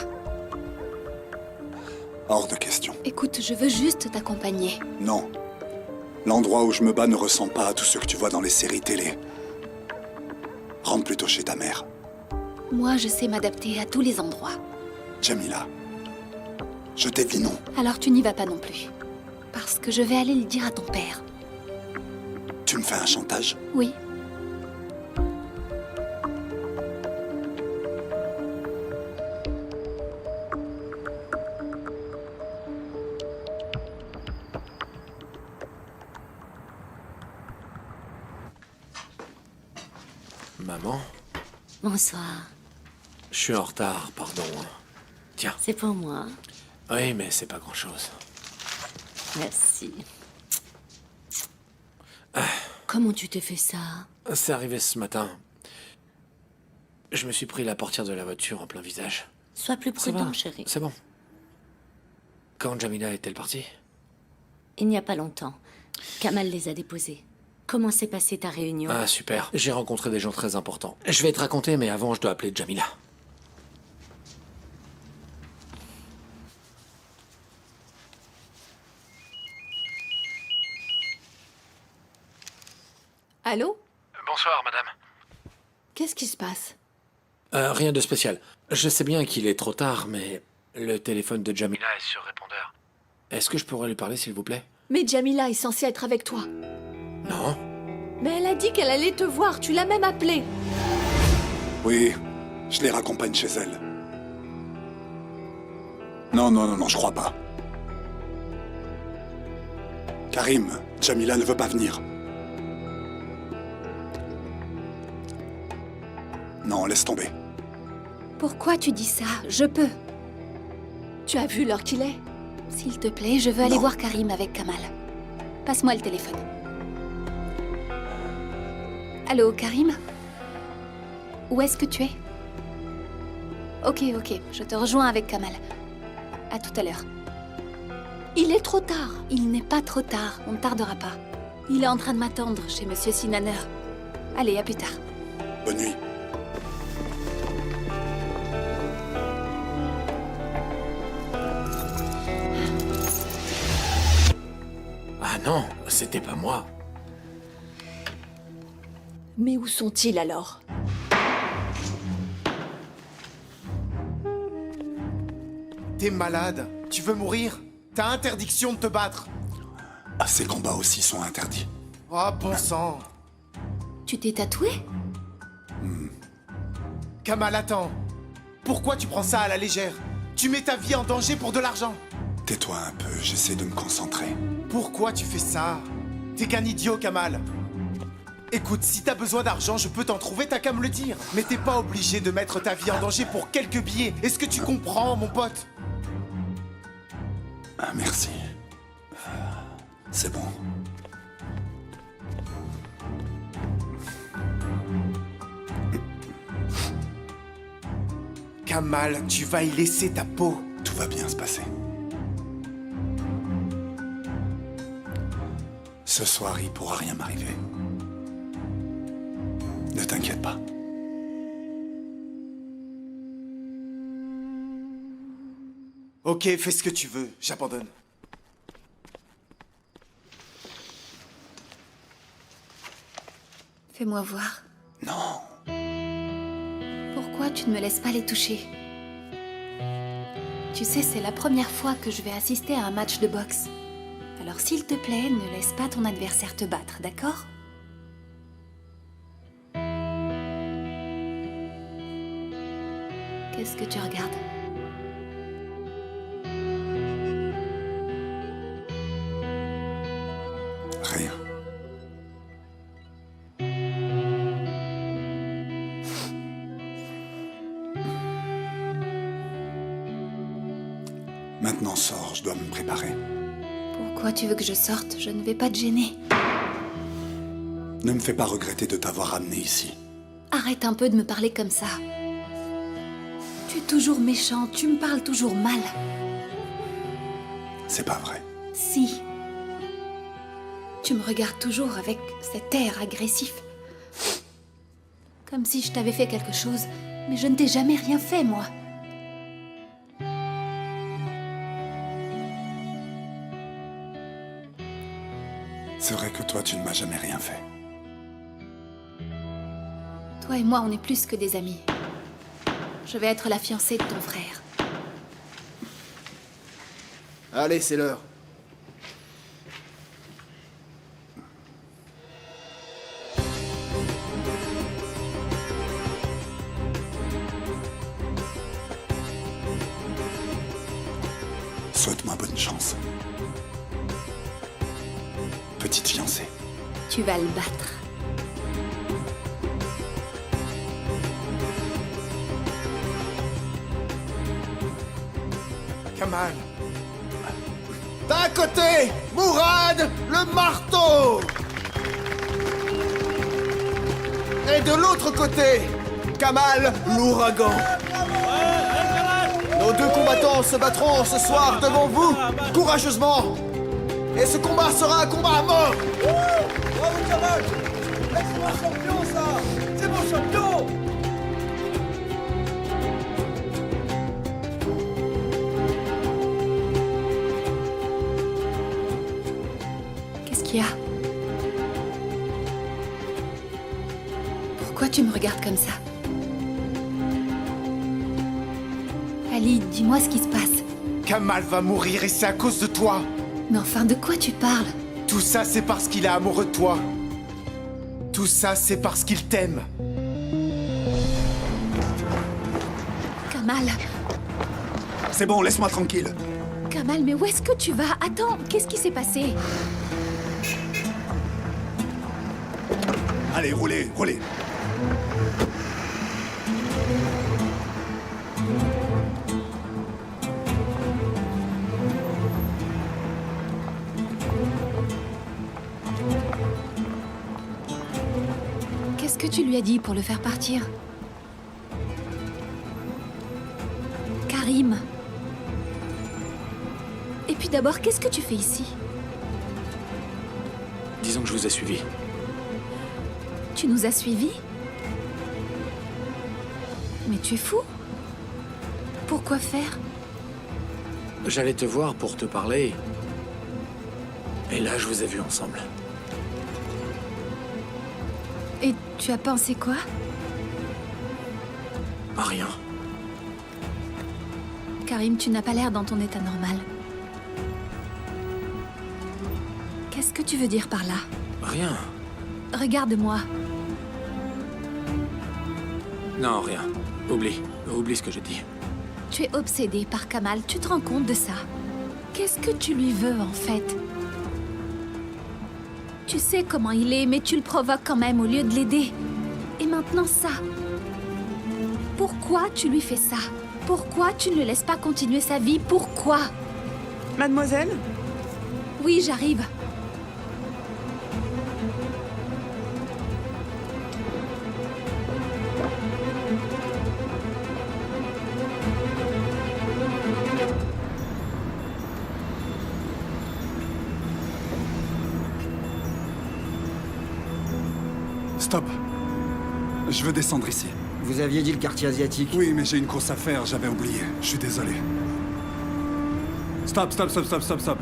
Hors de question. Écoute, je veux juste t'accompagner. Non. L'endroit où je me bats ne ressemble pas à tout ce que tu vois dans les séries télé. Rentre plutôt chez ta mère. Moi, je sais m'adapter à tous les endroits. Jamila. Je t'ai dit non. Alors tu n'y vas pas non plus. Parce que je vais aller le dire à ton père. Tu me fais un chantage? Oui. Maman? Bonsoir. Je suis en retard, pardon. Tiens. C'est pour moi. Oui, mais c'est pas grand-chose. Merci. Comment tu t'es fait ça? C'est arrivé ce matin. Je me suis pris la portière de la voiture en plein visage. Sois plus Ça prudent, va, chérie. C'est bon. Quand Jamila est-elle partie? Il n'y a pas longtemps. Kamal les a déposés. Comment s'est passée ta réunion? Ah, super. J'ai rencontré des gens très importants. Je vais te raconter, mais avant, je dois appeler Jamila. Allô? Bonsoir, madame. Qu'est-ce qui se passe? Rien de spécial. Je sais bien qu'il est trop tard, mais le téléphone de Jamila est sur répondeur. Est-ce que je pourrais lui parler, s'il vous plaît? Mais Jamila est censée être avec toi. Non. Mais elle a dit qu'elle allait te voir, tu l'as même appelée. Oui, je les raccompagne chez elle. Non, je crois pas. Karim, Jamila ne veut pas venir. Non, laisse tomber. Pourquoi tu dis ça? Je peux. Tu as vu l'heure qu'il est? S'il te plaît, je veux aller voir Karim avec Kamal. Passe-moi le téléphone. Allô, Karim? Où est-ce que tu es? Ok, je te rejoins avec Kamal. À tout à l'heure. Il est trop tard. Il n'est pas trop tard, on ne tardera pas. Il est en train de m'attendre chez Monsieur Sinaner. Allez, à plus tard. Bonne nuit. Ah non, c'était pas moi. Mais où sont-ils alors? T'es malade? Tu veux mourir? T'as interdiction de te battre. Ah, ces combats aussi sont interdits. Oh, bon sang. Tu t'es tatoué? Kamal, attends. Pourquoi tu prends ça à la légère? Tu mets ta vie en danger pour de l'argent. Tais-toi un peu, j'essaie de me concentrer. Pourquoi tu fais ça? T'es qu'un idiot, Kamal. Écoute, si t'as besoin d'argent, je peux t'en trouver, t'as qu'à me le dire. Mais t'es pas obligé de mettre ta vie en danger pour quelques billets. Est-ce que tu comprends, mon pote? Ah, merci. C'est bon. Kamal, tu vas y laisser ta peau. Tout va bien se passer. Ce soir, il pourra rien m'arriver. Ne t'inquiète pas. Ok, fais ce que tu veux, j'abandonne. Fais-moi voir. Non. Pourquoi tu ne me laisses pas les toucher? Tu sais, c'est la première fois que je vais assister à un match de boxe. Alors s'il te plaît, ne laisse pas ton adversaire te battre, d'accord? Qu'est-ce que tu regardes? Rien. Maintenant sors, je dois me préparer. Pourquoi tu veux que je sorte? Je ne vais pas te gêner. Ne me fais pas regretter de t'avoir ramené ici. Arrête un peu de me parler comme ça. Tu es toujours méchant, tu me parles toujours mal. C'est pas vrai. Si. Tu me regardes toujours avec cet air agressif. Comme si je t'avais fait quelque chose, mais je ne t'ai jamais rien fait, moi. C'est vrai que toi, tu ne m'as jamais rien fait. Toi et moi, on est plus que des amis. Je vais être la fiancée de ton frère. Allez, c'est l'heure. Souhaite-moi bonne chance. Petite fiancée. Tu vas le battre. Kamal. D'un côté, Mourad, le marteau. Et de l'autre côté, Kamal, l'ouragan. Nos deux combattants se battront ce soir devant vous, courageusement. Et ce combat sera un combat à mort. Bravo Kamal. C'est mon champion, ça. C'est mon champion. Qu'est-ce qu'il y a? Pourquoi tu me regardes comme ça? Ali, dis-moi ce qui se passe. Kamal va mourir et c'est à cause de toi. Mais enfin, de quoi tu parles? Tout ça, c'est parce qu'il est amoureux de toi. Tout ça, c'est parce qu'il t'aime. Kamal. C'est bon, laisse-moi tranquille. Kamal, mais où est-ce que tu vas? Attends, qu'est-ce qui s'est passé? Allez, roulez, roulez. Qu'est-ce que tu lui as dit pour le faire partir? Karim. Et puis d'abord, qu'est-ce que tu fais ici? Disons que je vous ai suivi. Tu nous as suivis? Mais tu es fou? Pourquoi faire? J'allais te voir pour te parler. Et là, je vous ai vus ensemble. Et tu as pensé quoi? Rien. Karim, tu n'as pas l'air dans ton état normal. Qu'est-ce que tu veux dire par là? Rien. Regarde-moi. Non, rien. Oublie ce que j'ai dit. Tu es obsédé par Kamal, tu te rends compte de ça? Qu'est-ce que tu lui veux, en fait? Tu sais comment il est, mais tu le provoques quand même au lieu de l'aider. Et maintenant ça. Pourquoi tu lui fais ça? Pourquoi tu ne le laisses pas continuer sa vie? Pourquoi? Mademoiselle? Oui, j'arrive. Stop. Je veux descendre ici. Vous aviez dit le quartier asiatique. Oui, mais j'ai une course à faire, j'avais oublié. Je suis désolé. Stop, stop, stop, stop, stop, stop.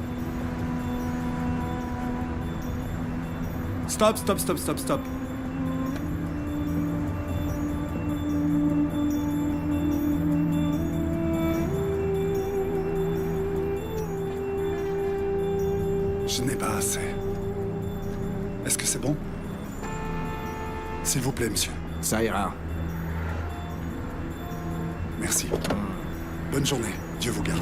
Stop, stop, stop, stop, stop. Je n'ai pas assez. Est-ce que c'est bon? S'il vous plaît, monsieur. Ça ira. Merci. Bonne journée. Dieu vous garde.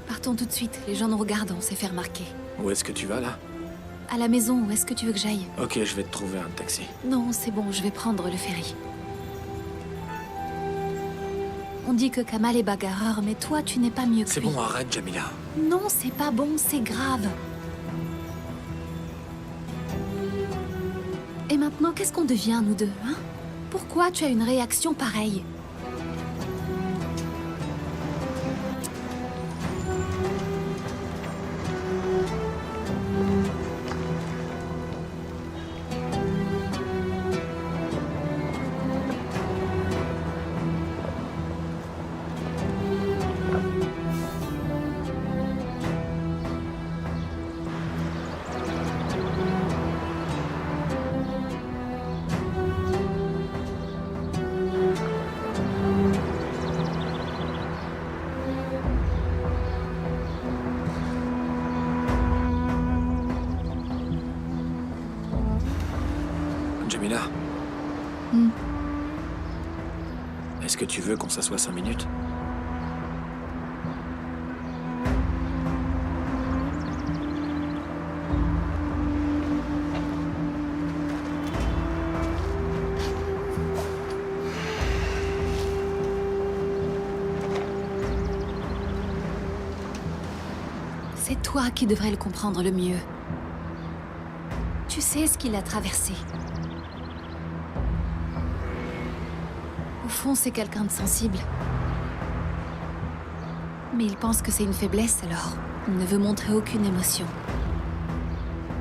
Partons tout de suite. Les gens nous regardent, on s'est fait remarquer. Où est-ce que tu vas, là? À la maison, où est-ce que tu veux que j'aille? Ok, je vais te trouver un taxi. Non, c'est bon, je vais prendre le ferry. On dit que Kamal est bagarreur, mais toi, tu n'es pas mieux que lui. C'est bon, arrête, Jamila. Non, c'est pas bon, c'est grave. Et maintenant, qu'est-ce qu'on devient, nous deux, hein? Pourquoi tu as une réaction pareille? Jamila, Hmm. est-ce que tu veux qu'on s'assoie 5 minutes? C'est toi qui devrais le comprendre le mieux. Tu sais ce qu'il a traversé. Au fond, c'est quelqu'un de sensible. Mais il pense que c'est une faiblesse, alors il ne veut montrer aucune émotion.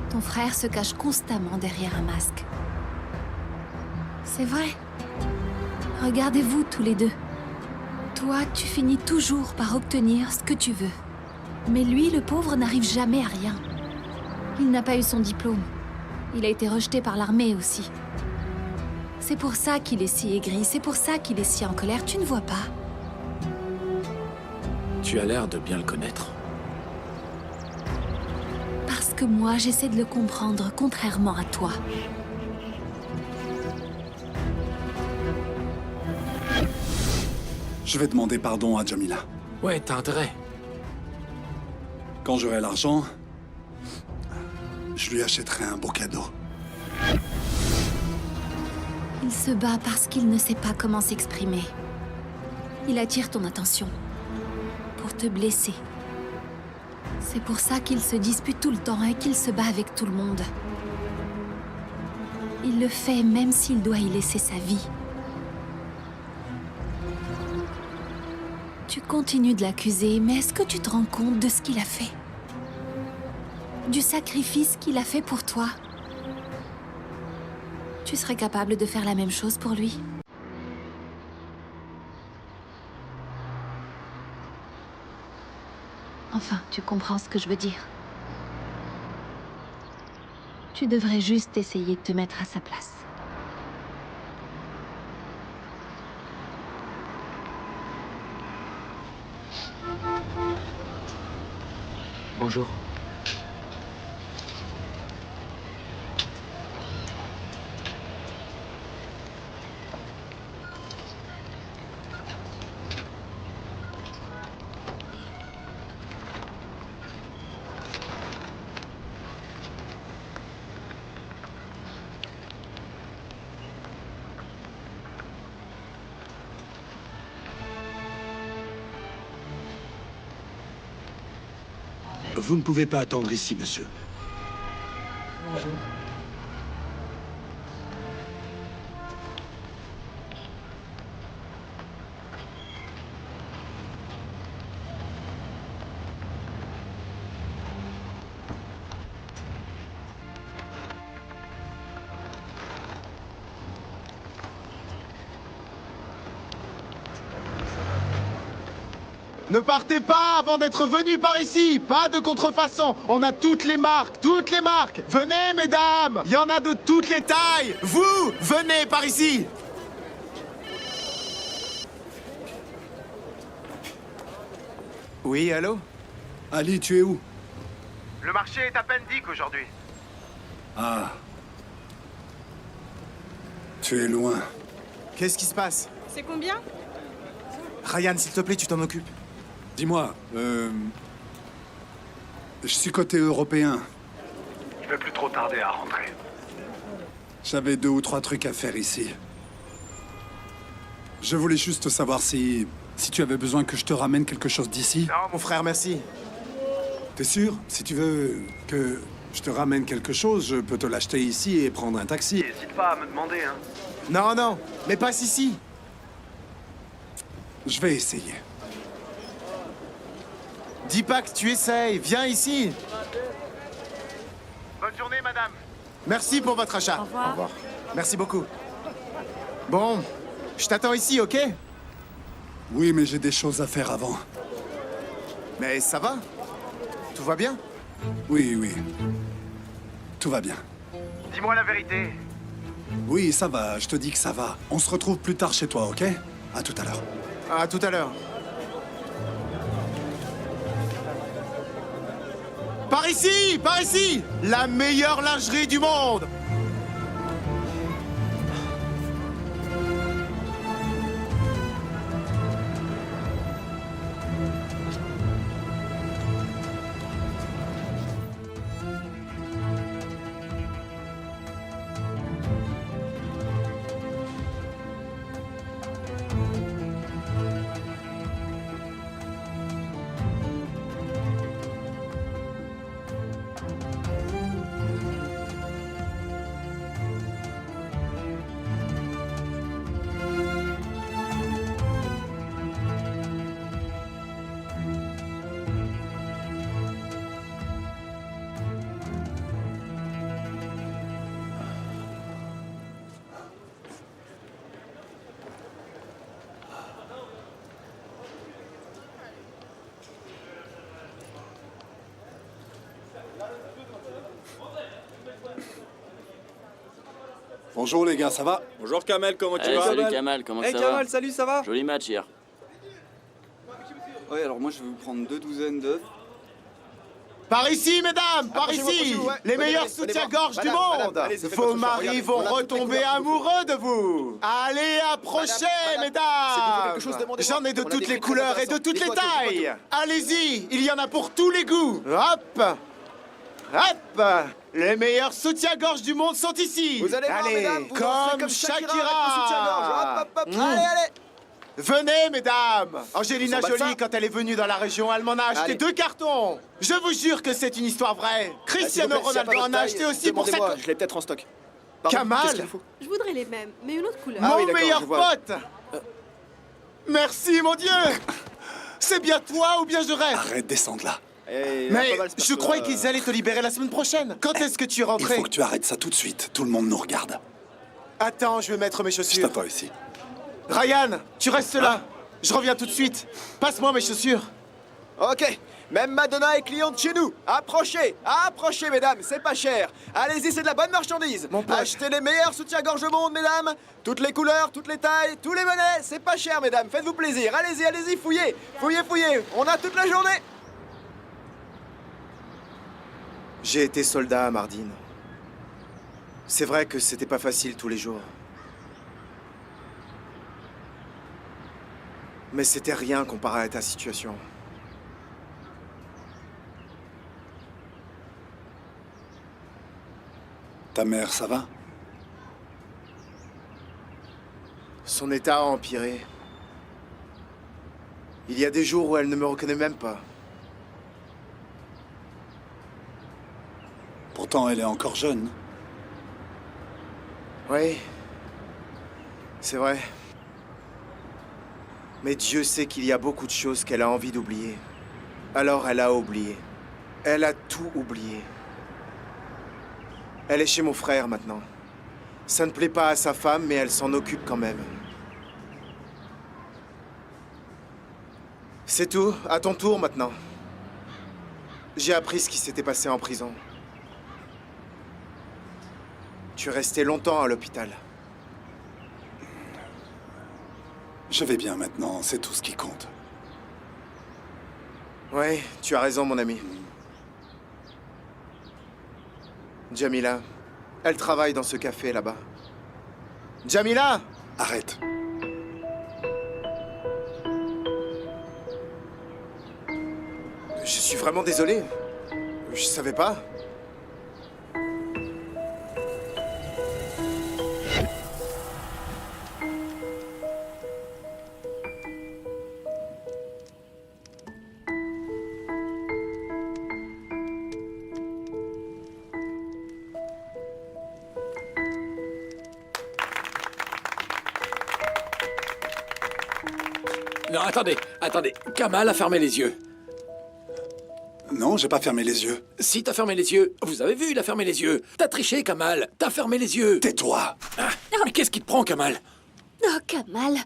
Ton frère se cache constamment derrière un masque. C'est vrai. Regardez-vous tous les deux. Toi, tu finis toujours par obtenir ce que tu veux. Mais lui, le pauvre, n'arrive jamais à rien. Il n'a pas eu son diplôme. Il a été rejeté par l'armée aussi. C'est pour ça qu'il est si aigri, c'est pour ça qu'il est si en colère, tu ne vois pas? Tu as l'air de bien le connaître. Parce que moi, j'essaie de le comprendre, contrairement à toi. Je vais demander pardon à Jamila. Ouais, t'as intérêt. Quand j'aurai l'argent, je lui achèterai un beau cadeau. Il se bat parce qu'il ne sait pas comment s'exprimer. Il attire ton attention. Pour te blesser. C'est pour ça qu'il se dispute tout le temps et qu'il se bat avec tout le monde. Il le fait même s'il doit y laisser sa vie. Tu continues de l'accuser, mais est-ce que tu te rends compte de ce qu'il a fait? Du sacrifice qu'il a fait pour toi? Tu serais capable de faire la même chose pour lui? Enfin, tu comprends ce que je veux dire. Tu devrais juste essayer de te mettre à sa place. Bonjour. Vous ne pouvez pas attendre ici, monsieur. Bonjour. Ne partez pas avant d'être venus par ici. Pas de contrefaçon. On a toutes les marques, toutes les marques. Venez, mesdames. Il y en a de toutes les tailles. Vous, venez par ici. Oui, allô? Ali, tu es où? Le marché est à Pendic aujourd'hui. Ah. Tu es loin. Qu'est-ce qui se passe? C'est combien? Ryan, s'il te plaît, tu t'en occupes. Dis-moi, je suis côté européen. Je vais plus trop tarder à rentrer. J'avais 2 ou 3 trucs à faire ici. Je voulais juste savoir si tu avais besoin que je te ramène quelque chose d'ici. Non, mon frère, merci. T'es sûr? Si tu veux que je te ramène quelque chose, je peux te l'acheter ici et prendre un taxi. N'hésite pas à me demander, hein. Non, non, mais passe ici. Je vais essayer. Dis pas que tu essayes, viens ici. Bonne journée, madame. Merci pour votre achat. Au revoir. Au revoir. Merci beaucoup. Bon, je t'attends ici, ok? Oui, mais j'ai des choses à faire avant. Mais ça va? Tout va bien? Oui, oui. Tout va bien. Dis-moi la vérité. Oui, ça va, je te dis que ça va. On se retrouve plus tard chez toi, ok? À tout à l'heure. À tout à l'heure. Par ici! Par ici! La meilleure lingerie du monde! Bonjour les gars, ça va? Bonjour Kamel, comment tu Hey, vas? salut Kamal, comment Hey ça Kamal, va? salut, ça va? Joli match hier. Ouais, alors moi je vais vous prendre 2 douzaines d'œufs. Par ici, mesdames, par Approchez-moi, ici! approchez-vous, ouais. Les Venez, meilleurs venez, venez soutiens-gorge voir. du Madame, monde! madame, allez, faites Vos votre choix. maris Regardez, vont on a toutes les retomber couleurs. amoureux de vous! Allez, approchez, Madame, mesdames! si vous voulez quelque chose, demandez-moi. J'en ai de On a toutes des les prix très couleurs et de intéressants. toutes les Dites-moi tout, tailles! dites-moi Allez-y, il y en a pour tous les goûts! Hop! Hop! Les meilleurs soutiens-gorge du monde sont ici! Vous allez voir, allez, mesdames, vous danserez comme Shakira avec le soutien-gorge. Hop, hop, hop. Allez, allez! Venez, mesdames! Angelina Ils sont Jolie, malsains. quand elle est venue dans la région, elle m'en a acheté Allez. 2 cartons! Je vous jure que c'est une histoire vraie! Cristiano S'il vous plaît, s'il y Ronaldo pas en votre a taille, acheté aussi pour sa... demandez-moi, je l'ai peut-être en stock. Pardon, Kamal. qu'est-ce qu'il faut? Je voudrais les mêmes, mais une autre couleur. Ah oui, Mon d'accord, meilleur je vois. pote! Merci, mon Dieu! C'est bien toi ou bien je rêve? Arrête, descendre là. Mais je croyais qu'ils allaient te libérer la semaine prochaine. Quand est-ce que tu es Il rentré? faut que tu arrêtes ça tout de suite. Tout le monde nous regarde. Attends, je vais mettre mes Je chaussures. t'attends ici. Ryan, tu restes là. Je reviens tout de suite. Passe-moi mes chaussures. Ok, même Madonna est cliente chez nous. Approchez, approchez, mesdames, c'est pas cher. Allez-y, c'est de la bonne marchandise. Mon pote. Achetez les meilleurs soutiens-gorge au monde, mesdames. Toutes les couleurs, toutes les tailles, tous les monnaies, c'est pas cher, mesdames. Faites-vous plaisir. Allez-y, allez-y, fouillez. Fouillez, fouillez. On a toute la journée. J'ai été soldat à Mardin. C'est vrai que c'était pas facile tous les jours. Mais c'était rien comparé à ta situation. Ta mère, ça va? Son état a empiré. Il y a des jours où elle ne me reconnaît même pas. Pourtant, elle est encore jeune. Oui. C'est vrai. Mais Dieu sait qu'il y a beaucoup de choses qu'elle a envie d'oublier. Alors elle a oublié. Elle a tout oublié. Elle est chez mon frère maintenant. Ça ne plaît pas à sa femme, mais elle s'en occupe quand même. C'est tout, à ton tour maintenant. J'ai appris ce qui s'était passé en prison. Tu es resté longtemps à l'hôpital. Je vais bien maintenant, c'est tout ce qui compte. Ouais, tu as raison, mon ami. Jamila, elle travaille dans ce café là-bas. Jamila! Arrête. Je suis vraiment désolé. Je savais pas. Non, attendez. Kamal a fermé les yeux. Non, j'ai pas fermé les yeux. Si, t'as fermé les yeux. Vous avez vu, il a fermé les yeux. T'as triché, Kamal. T'as fermé les yeux. Tais-toi. Ah, mais qu'est-ce qui te prend, Kamal? Oh, Kamal.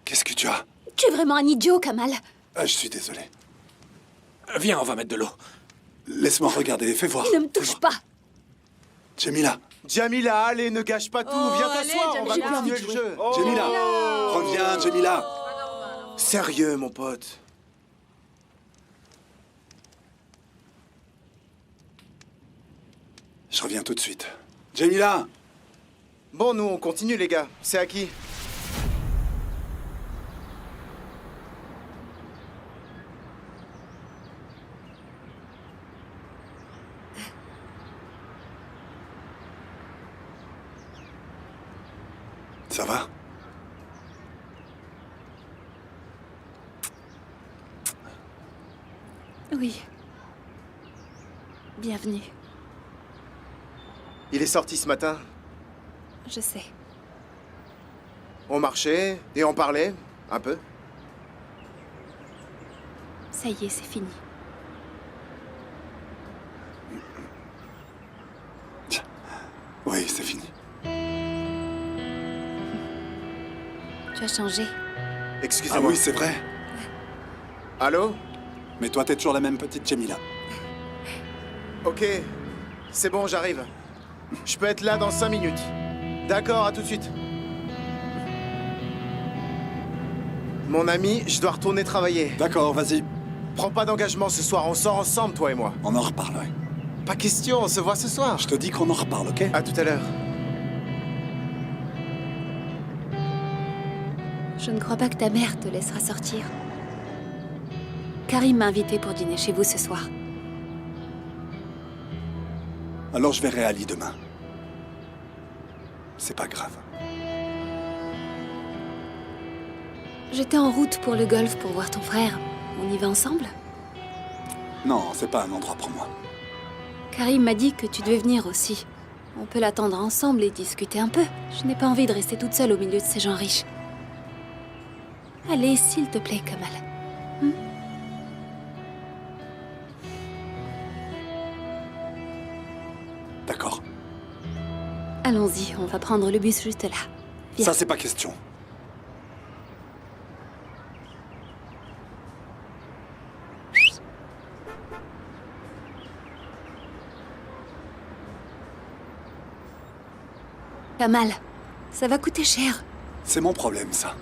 Qu'est-ce que tu as? Tu es vraiment un idiot, Kamal. Je suis désolé. Viens, on va mettre de l'eau. Laisse-moi regarder, fais voir. Ne me touche pas. Jamila. Jamila, allez, ne gâche pas tout. Viens t'asseoir, on va continuer le jeu. Jamila, reviens, Jamila. Sérieux, mon pote. Je reviens tout de suite. Jamila! Bon, nous, on continue, les gars. C'est à qui? Ça va? Oui. Bienvenue. Il est sorti ce matin. Je sais. On marchait et on parlait, un peu. Ça y est, c'est fini. Oui, c'est fini. Tu as changé. Excusez-moi. Ah oui, c'est vrai. Allô? Mais toi, t'es toujours la même petite Jamila. Ok. C'est bon, j'arrive. Je peux être là dans 5 minutes. D'accord, à tout de suite. Mon ami, je dois retourner travailler. D'accord, vas-y. Prends pas d'engagement ce soir, on sort ensemble, toi et moi. On en reparle, ouais. Pas question, on se voit ce soir. Je te dis qu'on en reparle, ok? À tout à l'heure. Je ne crois pas que ta mère te laissera sortir. Karim m'a invité pour dîner chez vous ce soir. Alors je verrai Ali demain. C'est pas grave. J'étais en route pour le golf pour voir ton frère. On y va ensemble? Non, c'est pas un endroit pour moi. Karim m'a dit que tu devais venir aussi. On peut l'attendre ensemble et discuter un peu. Je n'ai pas envie de rester toute seule au milieu de ces gens riches. Allez, s'il te plaît, Kamal. D'accord. Allons-y, on va prendre le bus juste là. Viens. Ça, c'est pas question. Kamal, ça va coûter cher. C'est mon problème, ça.